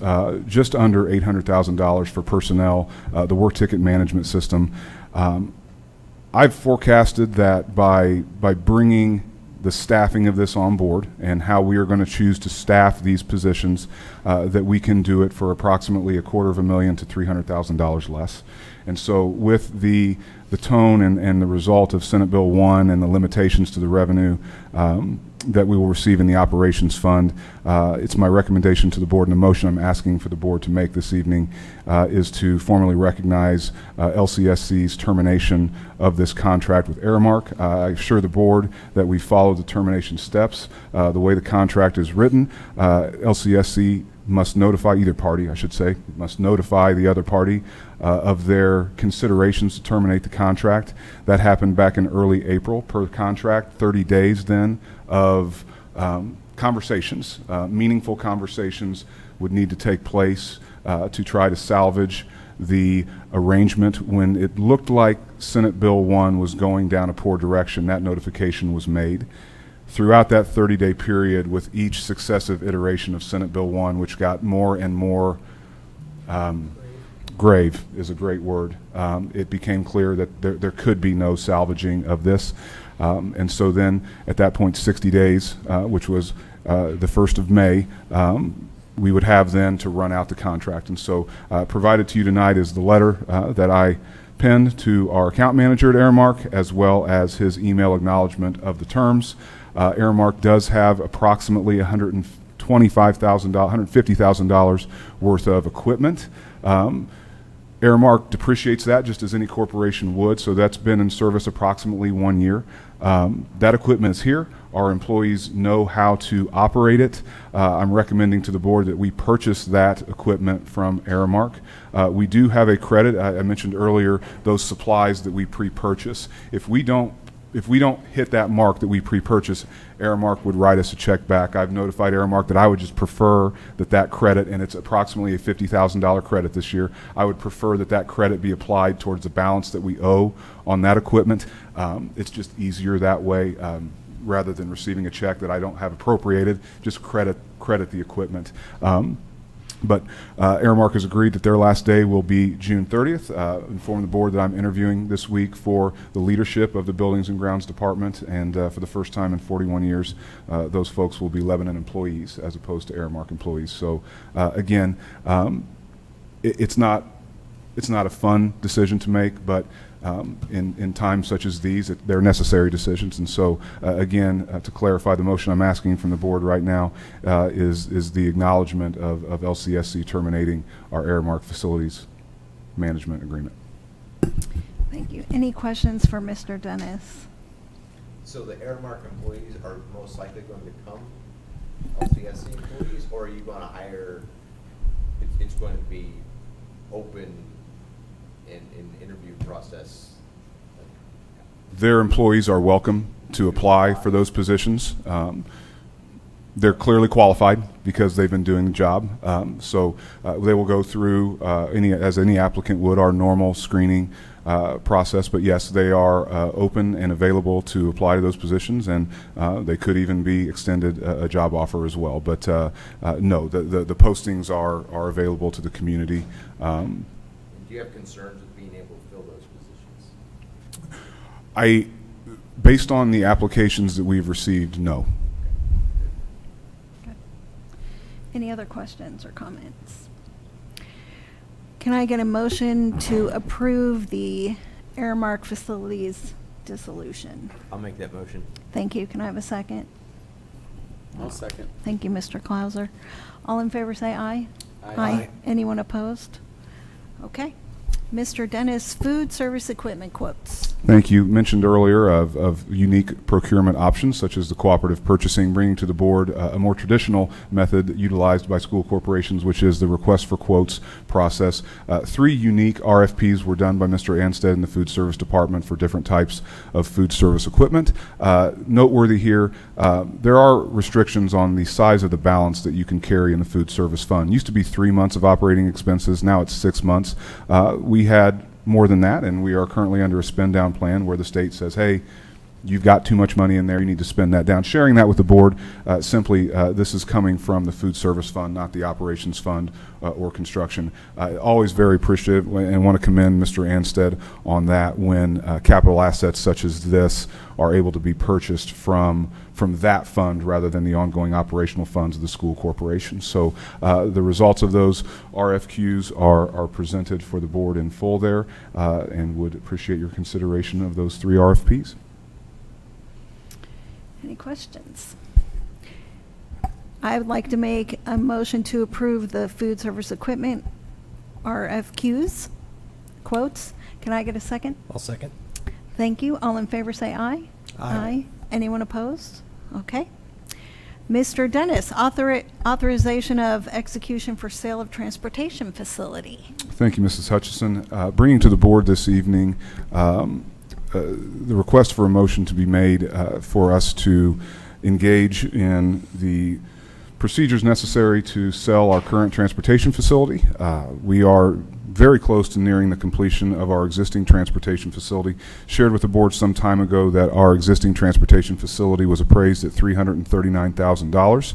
just under $800,000 for personnel, the work ticket management system. I've forecasted that by bringing the staffing of this on board and how we are going to choose to staff these positions, that we can do it for approximately $250,000 to $300,000 less. And so with the tone and the result of Senate Bill 1 and the limitations to the revenue that we will receive in the operations fund, it's my recommendation to the board, and the motion I'm asking for the board to make this evening is to formally recognize LCSC's termination of this contract with Aramark. I assure the board that we follow the termination steps. The way the contract is written, LCSC must notify either party, I should say, must notify the other party of their considerations to terminate the contract. That happened back in early April per contract, 30 days then of conversations, meaningful conversations would need to take place to try to salvage the arrangement. When it looked like Senate Bill 1 was going down a poor direction, that notification was made. Throughout that 30-day period, with each successive iteration of Senate Bill 1, which got more and more grave is a great word, it became clear that there could be no salvaging of this. And so then at that point, 60 days, which was the 1st of May, we would have then to run out the contract. And so provided to you tonight is the letter that I penned to our account manager at Aramark, as well as his email acknowledgement of the terms. Aramark does have approximately $150,000 worth of equipment. Aramark depreciates that just as any corporation would, so that's been in service approximately 1 year. That equipment is here. Our employees know how to operate it. I'm recommending to the board that we purchase that equipment from Aramark. We do have a credit. I mentioned earlier those supplies that we pre-purchase. If we don't hit that mark that we pre-purchase, Aramark would write us a check back. I've notified Aramark that I would just prefer that credit, and it's approximately a $50,000 credit this year, I would prefer that credit be applied towards the balance that we owe on that equipment. It's just easier that way, rather than receiving a check that I don't have appropriated, just credit the equipment. But Aramark has agreed that their last day will be June 30th. Inform the board that I'm interviewing this week for the leadership of the Buildings and Grounds Department, and for the first time in 41 years, those folks will be Lebanon employees as opposed to Aramark employees. So again, it's not a fun decision to make, but in times such as these, they're necessary decisions. And so, again, to clarify, the motion I'm asking from the board right now is the acknowledgement of LCSC terminating our Aramark Facilities Management Agreement. Thank you. Any questions for Mr. Dennis? So the Aramark employees are most likely going to become LCSC employees, or are you going to hire, it's going to be open in interview process? Their employees are welcome to apply for those positions. They're clearly qualified because they've been doing the job. So they will go through, as any applicant would, our normal screening process. But yes, they are open and available to apply to those positions, and they could even be extended a job offer as well. But no, the postings are available to the community. Do you have concerns with being able to fill those positions? Based on the applications that we've received, no. Any other questions or comments? Can I get a motion to approve the Aramark Facilities dissolution? I'll make that motion. Thank you. Can I have a second? I'll second. Thank you, Mr. Clauser. All in favor say aye. Aye. Anyone opposed? Okay. Mr. Dennis, food service equipment quotes. Thank you. Mentioned earlier of unique procurement options such as the cooperative purchasing, bringing to the board a more traditional method utilized by school corporations, which is the request for quotes process. 3 unique RFPs were done by Mr. Anstead in the food service department for different types of food service equipment. Noteworthy here, there are restrictions on the size of the balance that you can carry in the food service fund. Used to be 3 months of operating expenses, now it's 6 months. We had more than that, and we are currently under a spend down plan where the state says, hey, you've got too much money in there, you need to spend that down. Sharing that with the board, simply this is coming from the food service fund, not the operations fund or construction. Always very appreciative and want to commend Mr. Anstead on that when capital assets such as this are able to be purchased from that fund rather than the ongoing operational funds of the school corporation. So the results of those RFQs are presented for the board in full there, and would appreciate your consideration of those 3 RFPs. Any questions? I would like to make a motion to approve the food service equipment RFQs quotes. Can I get a second? I'll second. Thank you. All in favor say aye. Aye. Anyone opposed? Okay. Mr. Dennis, authorization of execution for sale of transportation facility. Thank you, Mrs. Hutchison. Bringing to the board this evening the request for a motion to be made for us to engage in the procedures necessary to sell our current transportation facility. We are very close to nearing the completion of our existing transportation facility. Shared with the board some time ago that our existing transportation facility was appraised at $339,000.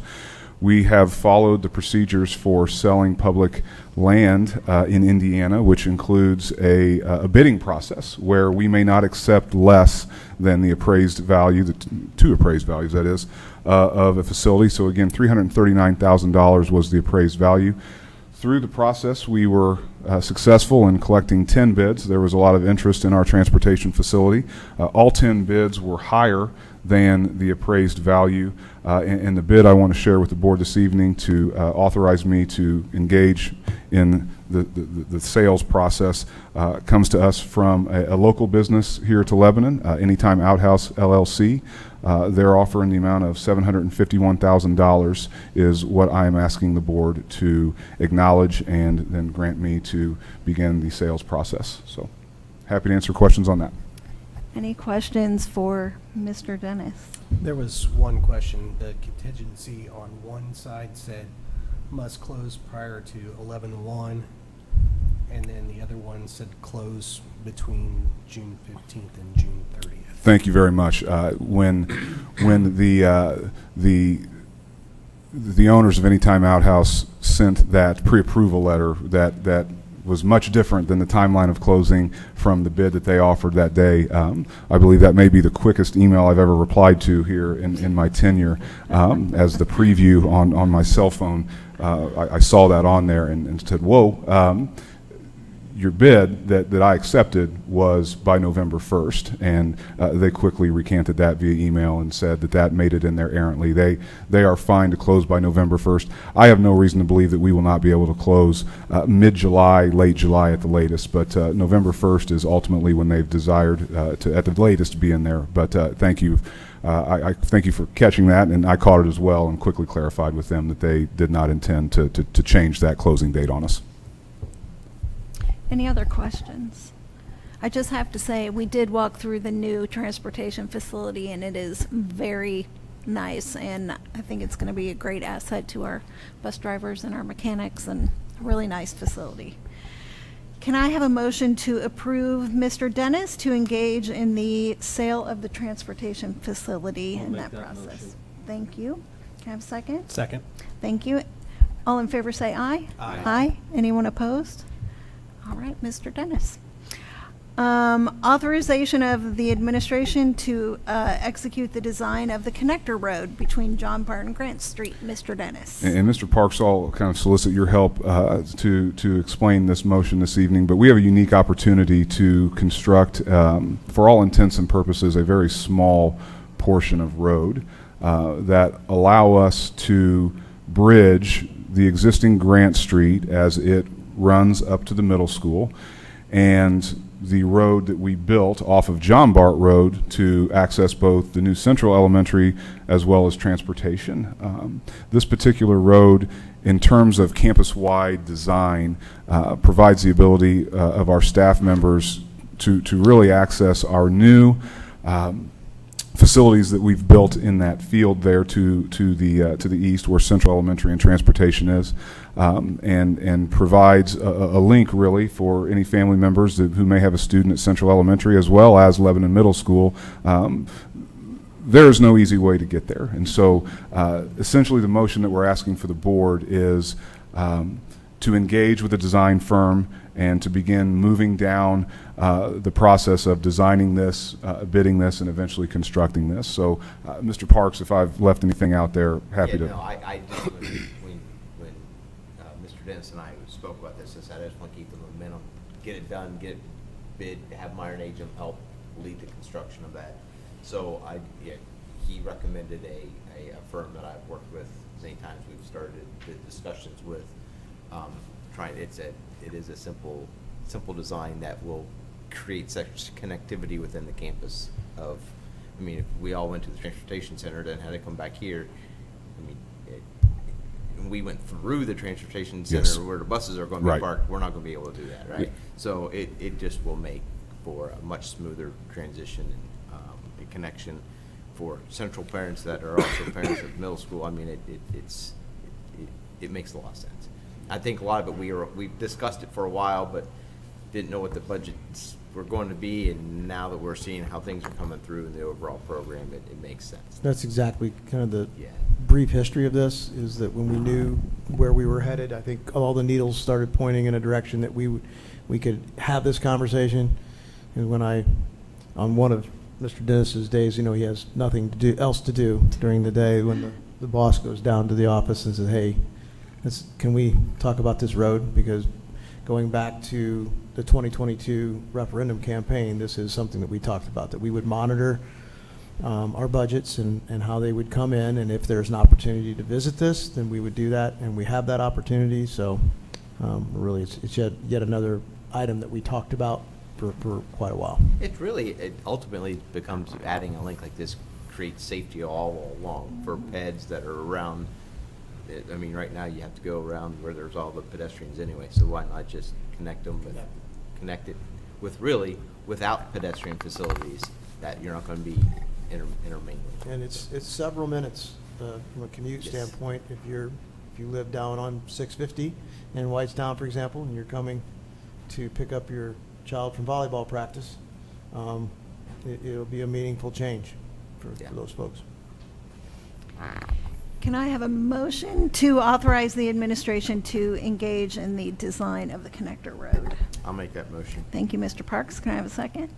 We have followed the procedures for selling public land in Indiana, which includes a bidding process where we may not accept less than the appraised value, the 2 appraised values that is, of a facility. So again, $339,000 was the appraised value. Through the process, we were successful in collecting 10 bids. There was a lot of interest in our transportation facility. All 10 bids were higher than the appraised value. And the bid I want to share with the board this evening to authorize me to engage in the sales process comes to us from a local business here to Lebanon, Anytime Outhouse LLC. They're offering the amount of $751,000 is what I am asking the board to acknowledge and then grant me to begin the sales process. So happy to answer questions on that. Any questions for Mr. Dennis? There was one question. The contingency on one side said must close prior to 11/1, and then the other one said close between June 15th and June 30th. Thank you very much. When the owners of Anytime Outhouse sent that pre-approval letter that was much different than the timeline of closing from the bid that they offered that day. I believe that may be the quickest email I've ever replied to here in my tenure. As the preview on my cell phone, I saw that on there and said, whoa, your bid that I accepted was by November 1st, and they quickly recanted that via email and said that made it in there errantly. They are fine to close by November 1st. I have no reason to believe that we will not be able to close mid-July, late July at the latest, but November 1st is ultimately when they've desired to, at the latest, be in there. But thank you. I thank you for catching that, and I caught it as well and quickly clarified with them that they did not intend to change that closing date on us. Any other questions? I just have to say, we did walk through the new transportation facility, and it is very nice, and I think it's going to be a great asset to our bus drivers and our mechanics, and a really nice facility. Can I have a motion to approve Mr. Dennis to engage in the sale of the transportation facility in that process? Thank you. Can I have a second? Second. Thank you. All in favor say aye. Aye. Aye. Anyone opposed? All right, Mr. Dennis. Authorization of the administration to execute the design of the connector road between John Bart and Grant Street. Mr. Dennis. And Mr. Parks, I'll kind of solicit your help to explain this motion this evening, but we have a unique opportunity to construct, for all intents and purposes, a very small portion of road that allow us to bridge the existing Grant Street as it runs up to the middle school, and the road that we built off of John Bart Road to access both the new Central Elementary as well as transportation. This particular road, in terms of campus-wide design, provides the ability of our staff members to really access our new facilities that we've built in that field there to the east, where Central Elementary and transportation is, and provides a link really for any family members who may have a student at Central Elementary as well as Lebanon Middle School. There is no easy way to get there, and so essentially the motion that we're asking for the board is to engage with a design firm and to begin moving down the process of designing this, bidding this, and eventually constructing this. So, Mr. Parks, if I've left anything out there, happy to. No, I did when Mr. Dennis and I spoke about this. I said I just want to keep the momentum, get it done, get it bid, have Myron Agent help lead the construction of that. So he recommended a firm that I've worked with many times. We've started the discussions with. It is a simple design that will create such connectivity within the campus of, I mean, if we all went to the transportation center, then had to come back here, I mean, we went through the transportation center. Yes. Where the buses are going to be Right. parked, we're not going to be able to do that, right? Yeah. So it just will make for a much smoother transition and a connection for central parents that are also parents of middle school. I mean, it makes a lot of sense. I think a lot of it, we've discussed it for a while, but didn't know what the budgets were going to be, and now that we're seeing how things are coming through in the overall program, it makes sense. That's exactly kind of the brief history of this, is that when we knew where we were headed, I think all the needles started pointing in a direction that we could have this conversation. And when on one of Mr. Dennis's days, he has nothing else to do during the day, when the boss goes down to the office and says, hey, can we talk about this road? Because going back to the 2022 referendum campaign, this is something that we talked about, that we would monitor our budgets and how they would come in, and if there's an opportunity to visit this, then we would do that, and we have that opportunity. So really, it's yet another item that we talked about for quite a while. It ultimately becomes, adding a link like this creates safety all along for peds that are around. I mean, right now you have to go around where there's all the pedestrians anyway, so why not just connect it with really without pedestrian facilities that you're not going to be intermingling. And it's several minutes from a commute standpoint. If you live down on 650 in Whitestown, for example, and you're coming to pick up your child from volleyball practice, it'll be a meaningful change for those folks. Can I have a motion to authorize the administration to engage in the design of the connector road? I'll make that motion. Thank you, Mr. Parks. Can I have a second?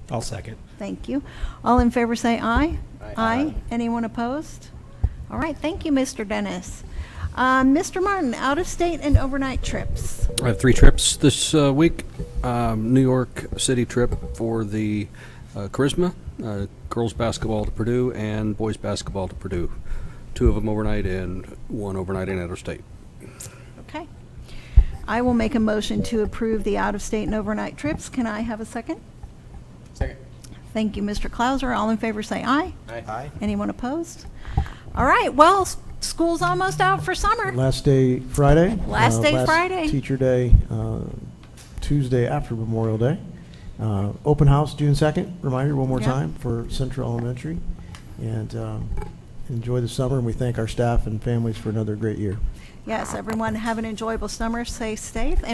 I'll second. Thank you. All in favor say aye. Aye. Anyone opposed? All right, thank you, Mr. Dennis. Mr. Martin, out-of-state and overnight trips. I have 3 trips this week. New York City trip for the Charisma, girls basketball to Purdue, and boys basketball to Purdue. 2 of them overnight and 1 overnight in out-of-state. Okay. I will make a motion to approve the out-of-state and overnight trips. Can I have a second? Second. Thank you, Mr. Clauser. All in favor say aye. Aye. Anyone opposed? All right, well, school's almost out for summer. Last day Friday. Last day Friday. Teacher Day, Tuesday after Memorial Day. Open house June 2nd, reminder one more time, for Central Elementary. And enjoy the summer, and we thank our staff and families for another great year. Yes, everyone have an enjoyable summer. Stay safe. And